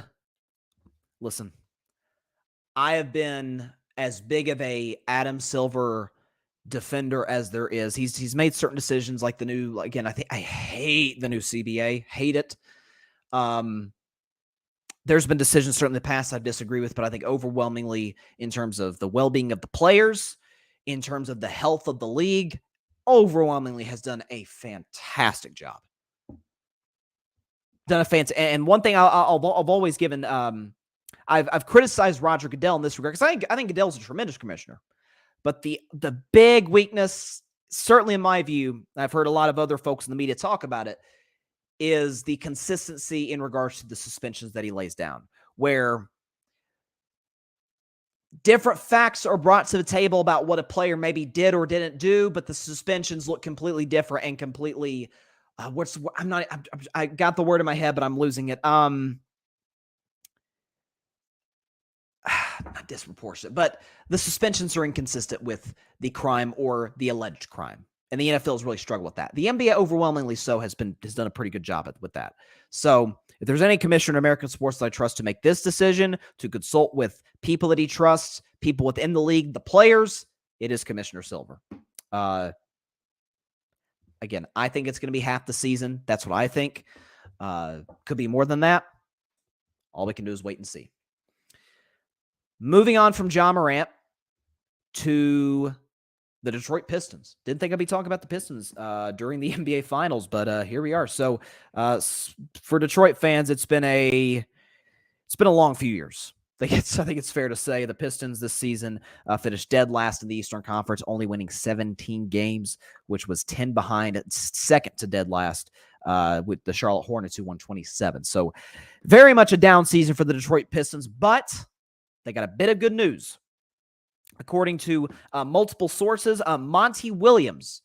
listen, I have been as big of a Adam Silver defender as there is. He's made certain decisions like the new, again, I hate the new CBA. Hate it. There's been decisions certainly in the past I disagree with, but I think overwhelmingly in terms of the well-being of the players, in terms of the health of the league, overwhelmingly has done a fantastic job. And one thing I've always given, I've criticized Roger Goodell in this regard because I think Goodell's a tremendous commissioner. But the big weakness, certainly in my view, I've heard a lot of other folks in the media talk about it, is the consistency in regards to the suspensions that he lays down, where different facts are brought to the table about what a player maybe did or didn't do, but the suspensions look completely different and completely, I got the word in my head, but I'm losing it. Not disproportionate, but the suspensions are inconsistent with the crime or the alleged crime. And the NFL has really struggled with that. The NBA overwhelmingly so has done a pretty good job with that. So if there's any commissioner in American sports that I trust to make this decision, to consult with people that he trusts, people within the league, the players, it is Commissioner Silver. Again, I think it's going to be half the season. That's what I think. Could be more than that. All we can do is wait and see. Moving on from Ja Morant to the Detroit Pistons. Didn't think I'd be talking about the Pistons during the NBA Finals, but here we are. So for Detroit fans, it's been a long few years. I think it's fair to say the Pistons this season finished dead last in the Eastern Conference, only winning 17 games, which was 10 behind, second to dead last with the Charlotte Hornets, who won 27. So very much a down season for the Detroit Pistons, but they got a bit of good news. According to multiple sources, Monty Williams,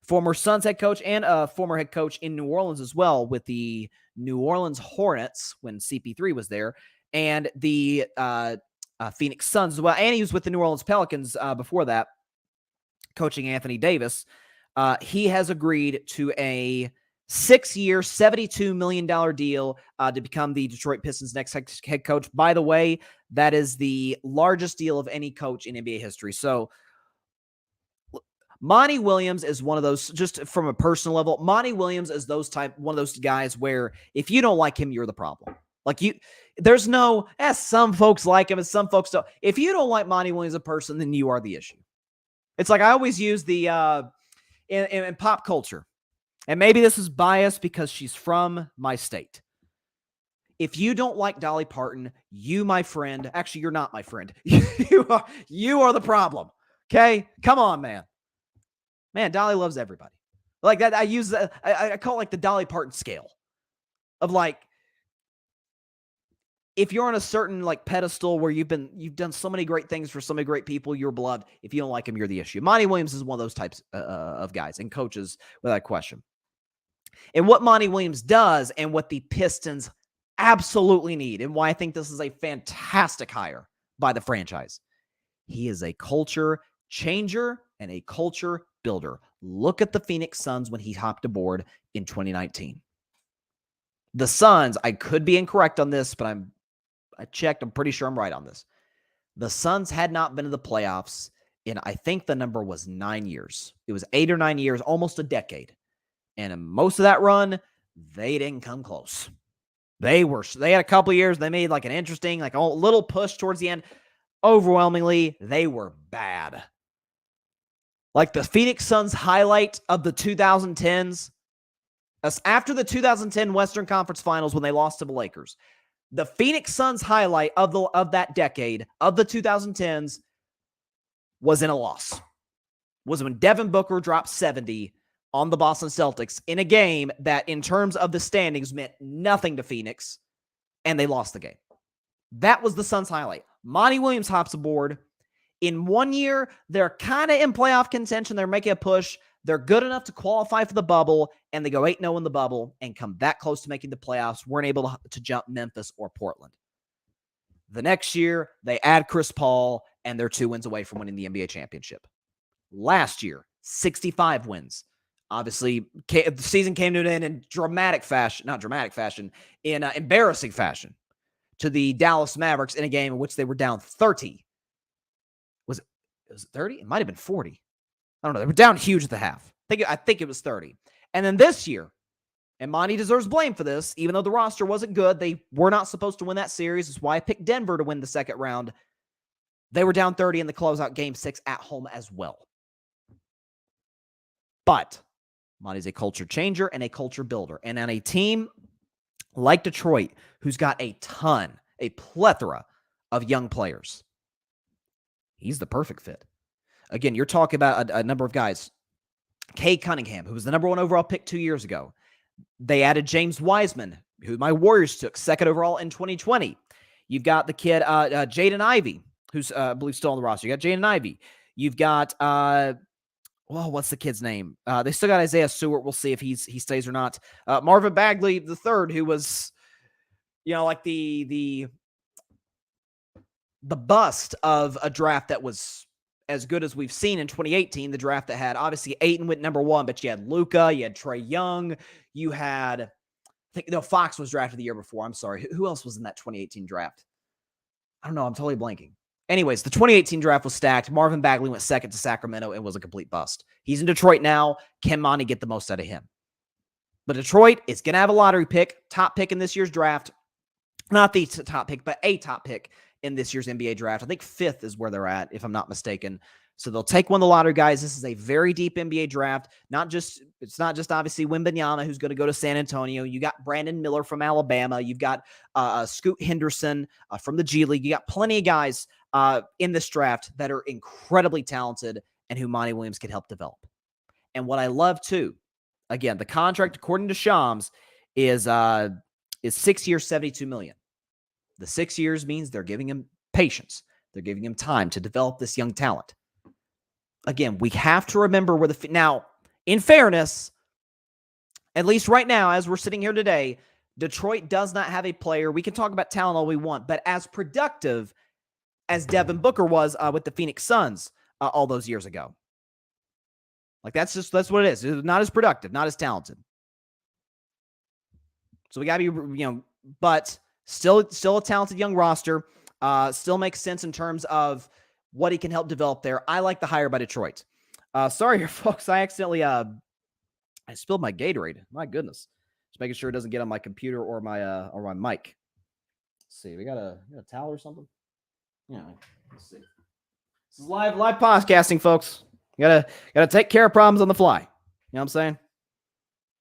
former Suns head coach and former head coach in New Orleans as well with the New Orleans Hornets when CP3 was there, and the Phoenix Suns as well. And he was with the New Orleans Pelicans before that, coaching Anthony Davis. He has agreed to a 6-year, $72 million deal to become the Detroit Pistons' next head coach. By the way, that is the largest deal of any coach in NBA history. So Monty Williams is one of those, just from a personal level, Monty Williams is one of those guys where if you don't like him, you're the problem. Like there's no, some folks like him and some folks don't. If you don't like Monty Williams as a person, then you are the issue. It's like I always use the, in pop culture, and maybe this is biased because she's from my state. If you don't like Dolly Parton, you, my friend, actually, you're not my friend. You are the problem. Okay? Come on, man. Man, Dolly loves everybody. Like that, I call it like the Dolly Parton scale of like, if you're on a certain like pedestal where you've done so many great things for so many great people, you're beloved. If you don't like him, you're the issue. Monty Williams is one of those types of guys and coaches without question. And what Monty Williams does and what the Pistons absolutely need, and why I think this is a fantastic hire by the franchise, he is a culture changer and a culture builder. Look at the Phoenix Suns when he hopped aboard in 2019. The Suns, I could be incorrect on this, but I checked. I'm pretty sure I'm right on this. The Suns had not been to the playoffs in, I think the number was 9 years. It was 8 or 9 years, almost a decade. And in most of that run, they didn't come close. They had a couple of years. They made like an interesting, like a little push towards the end. Overwhelmingly, they were bad. Like the Phoenix Suns highlight of the 2010s, after the 2010 Western Conference Finals when they lost to the Lakers, the Phoenix Suns highlight of that decade, of the 2010s, was in a loss. Was when Devin Booker dropped 70 on the Boston Celtics in a game that, in terms of the standings, meant nothing to Phoenix, and they lost the game. That was the Suns highlight. Monty Williams hops aboard. In 1 year, they're kind of in playoff contention. They're making a push. They're good enough to qualify for the bubble, and they go 8-0 in the bubble and come that close to making the playoffs. Weren't able to jump Memphis or Portland. The next year, they add Chris Paul, and they're 2 wins away from winning the NBA championship. Last year, 65 wins. Obviously, the season came to an end in embarrassing fashion to the Dallas Mavericks in a game in which they were down 30. Was it 30? It might have been 40. I don't know. They were down huge at the half. I think it was 30. And then this year, and Monty deserves blame for this, even though the roster wasn't good, they were not supposed to win that series. That's why I picked Denver to win the second round. They were down 30 in the closeout game 6 at home as well. But Monty's a culture changer and a culture builder. And on a team like Detroit, who's got a plethora of young players, he's the perfect fit. Again, you're talking about a number of guys. Cade Cunningham, who was the number 1 overall pick 2 years ago. They added James Wiseman, who my Warriors took 2nd overall in 2020. You've got the kid, Jaden Ivey, who's, I believe, still on the roster. You got Jaden Ivey. You've got, what's the kid's name? They still got Isaiah Stewart. We'll see if he stays or not. Marvin Bagley III, who was, like the bust of a draft that was as good as we've seen in 2018, the draft that had, obviously, Ayton went number 1, but you had Luka, you had Trae Young, you had, Fox was drafted the year before. I'm sorry. Who else was in that 2018 draft? I don't know. I'm totally blanking. Anyways, the 2018 draft was stacked. Marvin Bagley went 2nd to Sacramento and was a complete bust. He's in Detroit now. Can Monty get the most out of him? But Detroit is going to have a lottery pick, top pick in this year's draft. Not the top pick, but a top pick in this year's NBA draft. I think 5th is where they're at, if I'm not mistaken. So they'll take one of the lottery guys. This is a very deep NBA draft. It's not just obviously Wembanyama, who's going to go to San Antonio. You got Brandon Miller from Alabama. You've got Scoot Henderson from the G League. You got plenty of guys in this draft that are incredibly talented and who Monty Williams can help develop. And what I love too, again, the contract, according to Shams, is 6 years, $72 million. The 6 years means they're giving him patience. They're giving him time to develop this young talent. Again, we have to remember where now, in fairness, at least right now, as we're sitting here today, Detroit does not have a player. We can talk about talent all we want, but as productive as Devin Booker was with the Phoenix Suns all those years ago. Like, that's what it is. It's not as productive, not as talented. So we got to be, but still a talented young roster. Still makes sense in terms of what he can help develop there. I like the hire by Detroit. Sorry here, folks. I accidentally I spilled my Gatorade. My goodness. Just making sure it doesn't get on my computer or my mic. Let's see. We got a towel or something? Yeah. Let's see. This is live podcasting, folks. You gotta take care of problems on the fly. You know what I'm saying?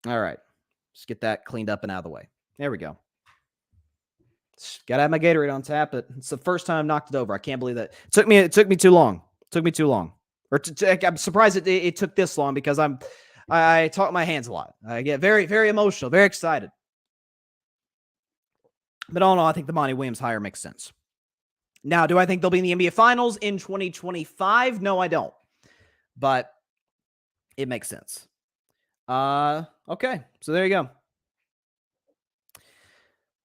All right. Just get that cleaned up and out of the way. There we go. Gotta have my Gatorade on tap. It's the first time I've knocked it over. I can't believe that. It took me too long. Or I'm surprised it took this long because I talk my hands a lot. I get very, very emotional, very excited. But all in all, I think the Monty Williams hire makes sense. Now, do I think they'll be in the NBA Finals in 2025? No, I don't. But it makes sense. Okay, so there you go.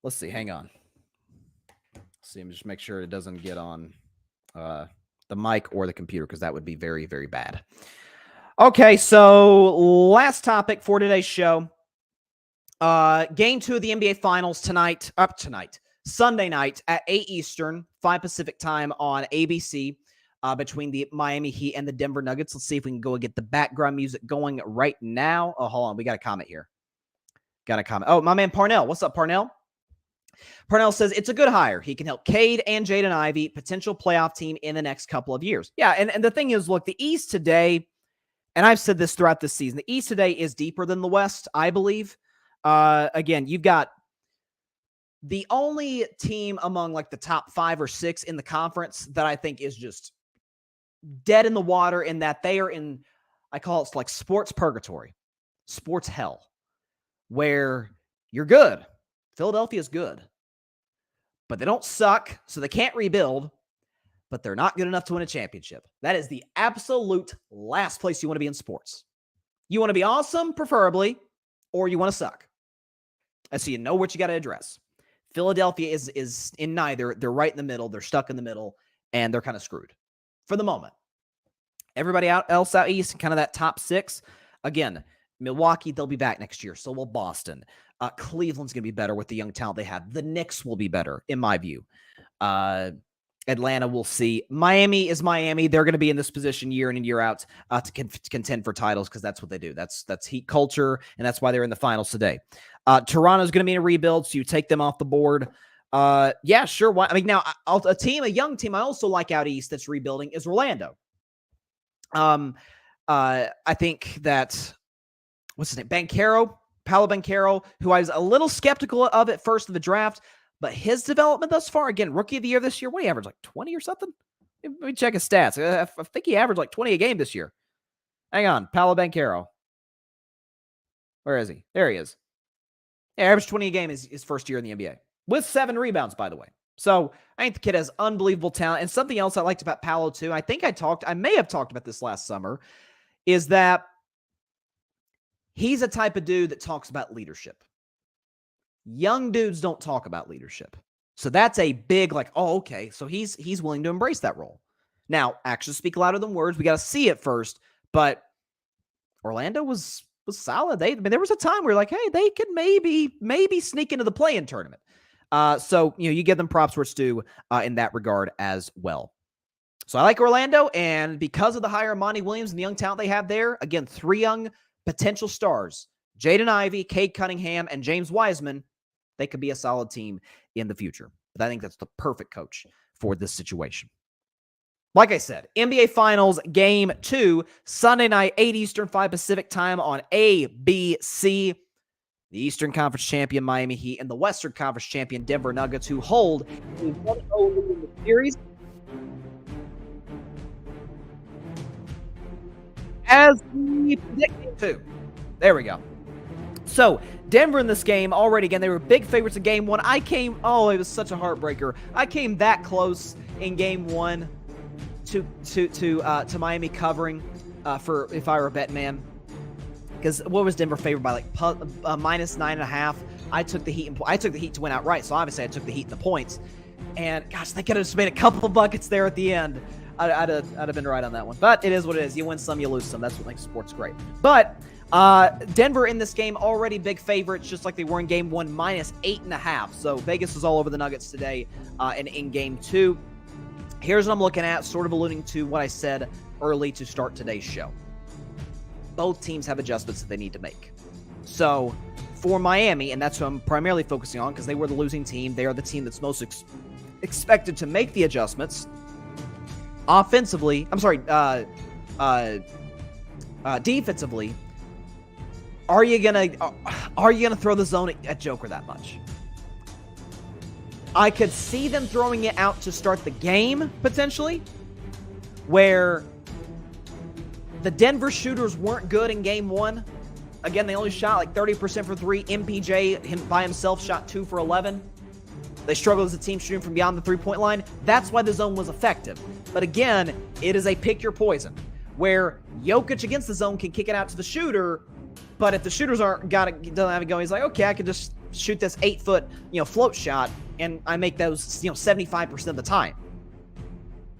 Let's see. Hang on. Let's see. Just make sure it doesn't get on the mic or the computer because that would be very, very bad. Okay, so last topic for today's show. Game 2 of the NBA Finals Sunday night at 8 Eastern, 5 Pacific time on ABC between the Miami Heat and the Denver Nuggets. Let's see if we can go and get the background music going right now. Oh, hold on. We got a comment here. Oh, my man Parnell. What's up, Parnell? Parnell says, it's a good hire. He can help Cade and Jaden Ivey, potential playoff team in the next couple of years. Yeah, and the thing is, look, the East today, and I've said this throughout this season, the East today is deeper than the West, I believe. Again, you've got the only team among like the top 5 or 6 in the conference that I think is just dead in the water in that they are in, I call it like sports purgatory, sports hell, where you're good. Philadelphia's good, but they don't suck, so they can't rebuild, but they're not good enough to win a championship. That is the absolute last place you want to be in sports. You want to be awesome, preferably, or you want to suck. And so you know what you got to address. Philadelphia is in neither. They're right in the middle. They're stuck in the middle, and they're kind of screwed for the moment. Everybody else out east, kind of that top 6. Again, Milwaukee, they'll be back next year. So will Boston. Cleveland's going to be better with the young talent they have. The Knicks will be better, in my view. Atlanta, we'll see. Miami is Miami. They're going to be in this position year in and year out to contend for titles because that's what they do. That's Heat culture, and that's why they're in the finals today. Toronto's going to be in a rebuild, so you take them off the board. Yeah, sure. Why? I mean, now a young team I also like out east that's rebuilding is Orlando. I think that what's his name, Paolo Banchero, who I was a little skeptical of at first of the draft, but his development thus far, again, rookie of the year this year, what do he average, like 20 or something? Let me check his stats. I think he averaged like 20 a game this year. Hang on, Paolo Banchero. Where is he? There he is. Yeah, averaged 20 a game his first year in the NBA. With 7 rebounds, by the way. So I think the kid has unbelievable talent. And something else I liked about Paolo, too, I may have talked about this last summer, is that he's a type of dude that talks about leadership. Young dudes don't talk about leadership. So that's a big, like, oh, okay. So he's willing to embrace that role. Now, actions speak louder than words. We got to see it first. But Orlando was solid. There was a time where like, hey, they could maybe sneak into the play-in tournament. So, you give them props where it's due in that regard as well. So I like Orlando, and because of the hire of Monty Williams and the young talent they have there, again, 3 young potential stars, Jaden Ivey, Cade Cunningham, and James Wiseman, they could be a solid team in the future. But I think that's the perfect coach for this situation. Like I said, NBA Finals Game 2, Sunday night, 8 Eastern, 5 Pacific time on ABC. The Eastern Conference champion Miami Heat and the Western Conference champion Denver Nuggets, who hold a 1-0 lead in the series. As we predicted to. There we go. So, Denver in this game already, again, they were big favorites in Game 1. it was such a heartbreaker. I came that close, in Game 1 to Miami covering for if I were a bet man. Because what was Denver favored by, like -9.5? I took the Heat. I took the Heat to win outright, so obviously I took the Heat in the points. And gosh, they could have just made a couple of buckets there at the end. I'd have been right on that one. But it is what it is. You win some, you lose some. That's what makes sports great. But Denver in this game already big favorites, just like they were in Game 1, -8.5. So Vegas is all over the Nuggets today and in Game 2. Here's what I'm looking at, sort of alluding to what I said early to start today's show. Both teams have adjustments that they need to make. So for Miami, and that's what I'm primarily focusing on because they were the losing team, they are the team that's most expected to make the adjustments. Defensively, are you gonna throw the zone at Joker that much? I could see them throwing it out to start the game, potentially, where the Denver shooters weren't good in Game 1. Again, they only shot like 30% for 3. MPJ by himself shot 2 for 11. They struggled as a team shooting from beyond the three-point line. That's why the zone was effective. But again, it is a pick your poison, where Jokic against the zone can kick it out to the shooter, but if the shooters doesn't have it going, he's like, okay, I could just shoot this 8-foot, float shot, and I make those, 75% of the time.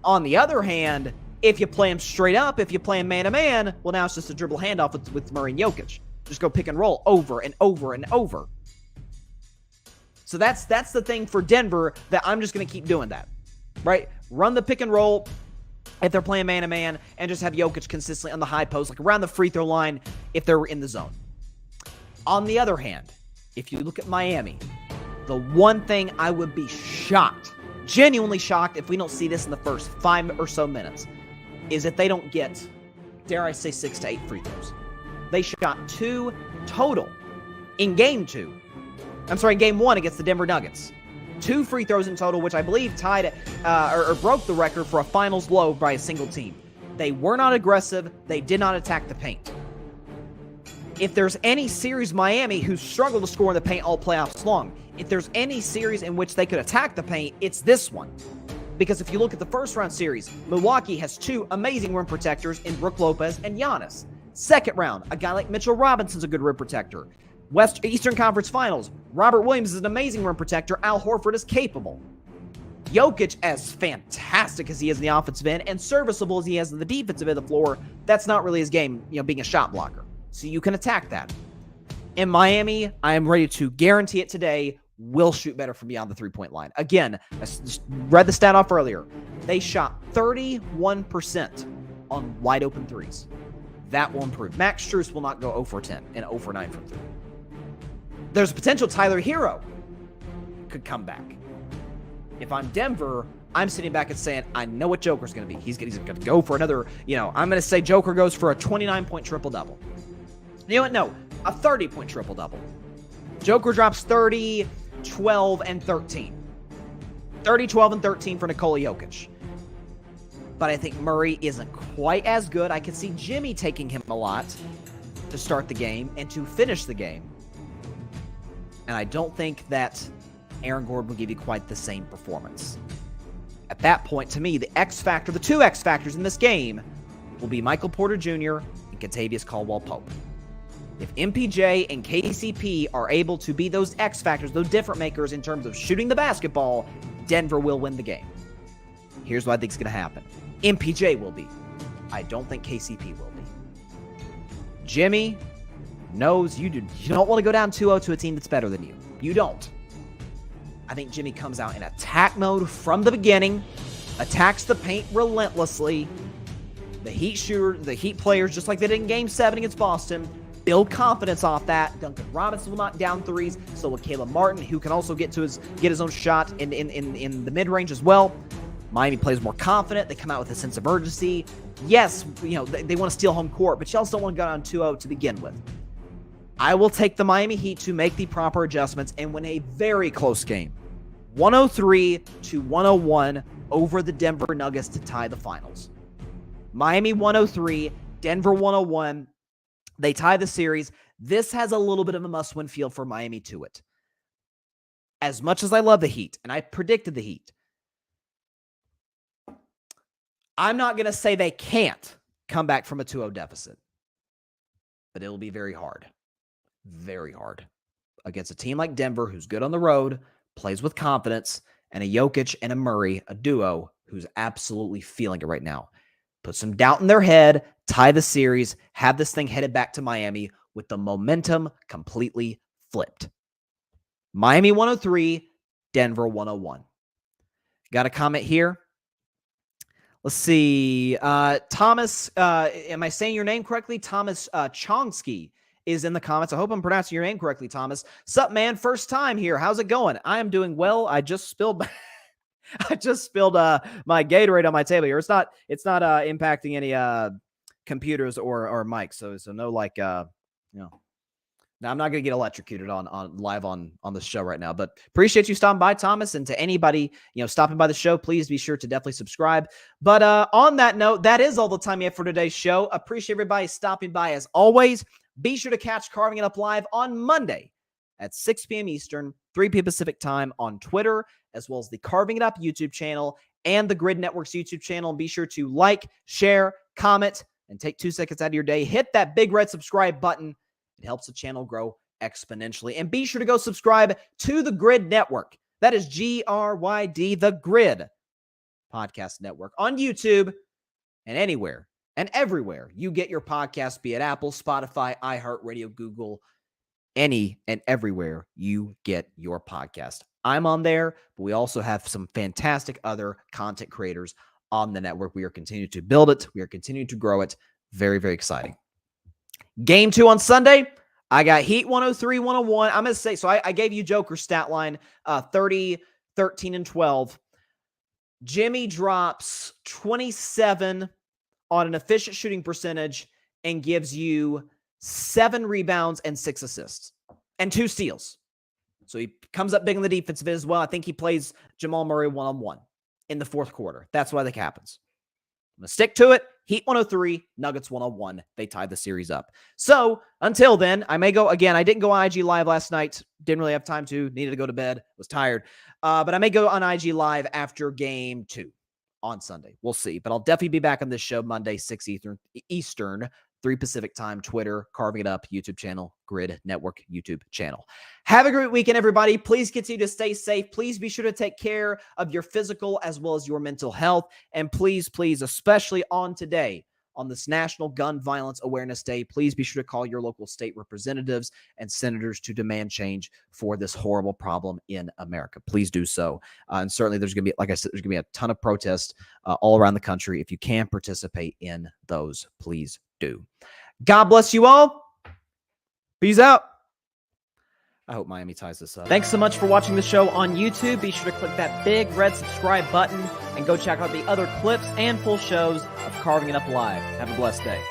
On the other hand, if you play him straight up, if you play him man-to-man, well, now it's just a dribble handoff with Murray and Jokic. Just go pick and roll over and over and over. So that's the thing for Denver, that I'm just going to keep doing that, right? Run the pick and roll if they're playing man-to-man, and just have Jokic consistently on the high post, like around the free throw line if they're in the zone. On the other hand, if you look at Miami, the one thing I would be shocked, genuinely shocked, if we don't see this in the first 5 or so minutes, is if they don't get, dare I say, 6 to 8 free throws. They shot 2 total in Game 1 against the Denver Nuggets. 2 free throws in total, which I believe tied or broke the record for a finals low by a single team. They were not aggressive. They did not attack the paint. If there's any series Miami who struggled to score in the paint all playoffs long, if there's any series in which they could attack the paint, it's this one. Because if you look at the first round series, Milwaukee has 2 amazing rim protectors in Brook Lopez and Giannis. Second round, a guy like Mitchell Robinson's a good rim protector. Eastern Conference Finals, Robert Williams is an amazing rim protector. Al Horford is capable. Jokic, as fantastic as he is in the offensive end and serviceable as he is in the defensive end of the floor, that's not really his game, being a shot blocker. So you can attack that. In Miami, I am ready to guarantee it today, will shoot better from beyond the three-point line. Again, I just read the stat off earlier. They shot 31% on wide open threes. That will improve. Max Strus will not go 0 for 10 and 0 for 9 from 3. There's potential Tyler Hero could come back. If I'm Denver, I'm sitting back and saying, I know what Joker's going to be. He's going to go for another, I'm going to say Joker goes for a 29-point triple-double. You know what? No, a 30-point triple-double. Joker drops 30, 12, and 13. 30, 12, and 13 for Nikola Jokic. But I think Murray isn't quite as good. I could see Jimmy taking him a lot to start the game and to finish the game. And I don't think that Aaron Gordon will give you quite the same performance. At that point, to me, the X factor, the 2 X factors in this game will be Michael Porter Jr. and Kentavious Caldwell-Pope. If MPJ and KCP are able to be those X factors, those difference makers in terms of shooting the basketball, Denver will win the game. Here's what I think is going to happen. MPJ will be. I don't think KCP will be. Jimmy knows you don't want to go down 2-0 to a team that's better than you. You don't. I think Jimmy comes out in attack mode from the beginning, attacks the paint relentlessly. The Heat players, just like they did in Game 7 against Boston, build confidence off that. Duncan Robinson will knock down threes. So will Caleb Martin, who can also get his own shot in the mid-range as well. Miami plays more confident. They come out with a sense of urgency. Yes, they want to steal home court, but you also don't want to go down 2-0 to begin with. I will take the Miami Heat to make the proper adjustments and win a very close game. 103-101 over the Denver Nuggets to tie the finals. Miami 103, Denver 101. They tie the series. This has a little bit of a must-win feel for Miami to it. As much as I love the Heat, and I predicted the Heat, I'm not going to say they can't come back from a 2-0 deficit, but it'll be very hard. Very hard. Against a team like Denver, who's good on the road, plays with confidence, and a Jokic and a Murray, a duo, who's absolutely feeling it right now. Put some doubt in their head, tie the series, have this thing headed back to Miami with the momentum completely flipped. Miami 103, Denver 101. Got a comment here? Let's see. Thomas, am I saying your name correctly? Thomas Chomsky is in the comments. I hope I'm pronouncing your name correctly, Thomas. Sup, man? First time here. How's it going? I am doing well. I just spilled my Gatorade on my table here. It's not impacting any computers or mics. So no Now, I'm not going to get electrocuted on live on the show right now, but appreciate you stopping by, Thomas. And to anybody, stopping by the show, please be sure to definitely subscribe. But on that note, that is all the time we have for today's show. Appreciate everybody stopping by as always. Be sure to catch Carving It Up Live on Monday at 6 p.m. Eastern, 3 p.m. Pacific time on Twitter, as well as the Carving It Up YouTube channel and the Grid Network's YouTube channel. And be sure to like, share, comment, and take 2 seconds out of your day. Hit that big red subscribe button. It helps the channel grow exponentially. And be sure to go subscribe to the Grid Network. That is GRYD, the Grid Podcast Network on YouTube and anywhere and everywhere you get your podcast, be it Apple, Spotify, iHeartRadio, Google, any and everywhere you get your podcast. I'm on there, but we also have some fantastic other content creators on the network. We are continuing to build it. We are continuing to grow it. Very, very exciting. Game 2 on Sunday, I got Heat 103, 101. I'm going to say, so I gave you Joker's stat line, 30, 13, and 12. Jimmy drops 27 on an efficient shooting percentage and gives you 7 rebounds and 6 assists and 2 steals. So he comes up big on the defensive as well. I think he plays Jamal Murray one-on-one in the fourth quarter. That's what I think happens. I'm going to stick to it. Heat 103, Nuggets 101. They tied the series up. So until then, I may go again. I didn't go on IG Live last night. Didn't really have time to. Needed to go to bed. Was tired. But I may go on IG Live after game 2 on Sunday. We'll see. But I'll definitely be back on this show Monday, 6 Eastern, 3 Pacific time, Twitter, Carving It Up, YouTube channel, Grid Network YouTube channel. Have a great weekend, everybody. Please continue to stay safe. Please be sure to take care of your physical as well as your mental health. And please, especially on today, on this National Gun Violence Awareness Day, please be sure to call your local state representatives and senators to demand change for this horrible problem in America. Please do so. And certainly there's going to be, like I said, there's going to be a ton of protests all around the country. If you can participate in those, please do. God bless you all. Peace out. I hope Miami ties this up. Thanks so much for watching the show on YouTube. Be sure to click that big red subscribe button and go check out the other clips and full shows of Carving It Up Live. Have a blessed day.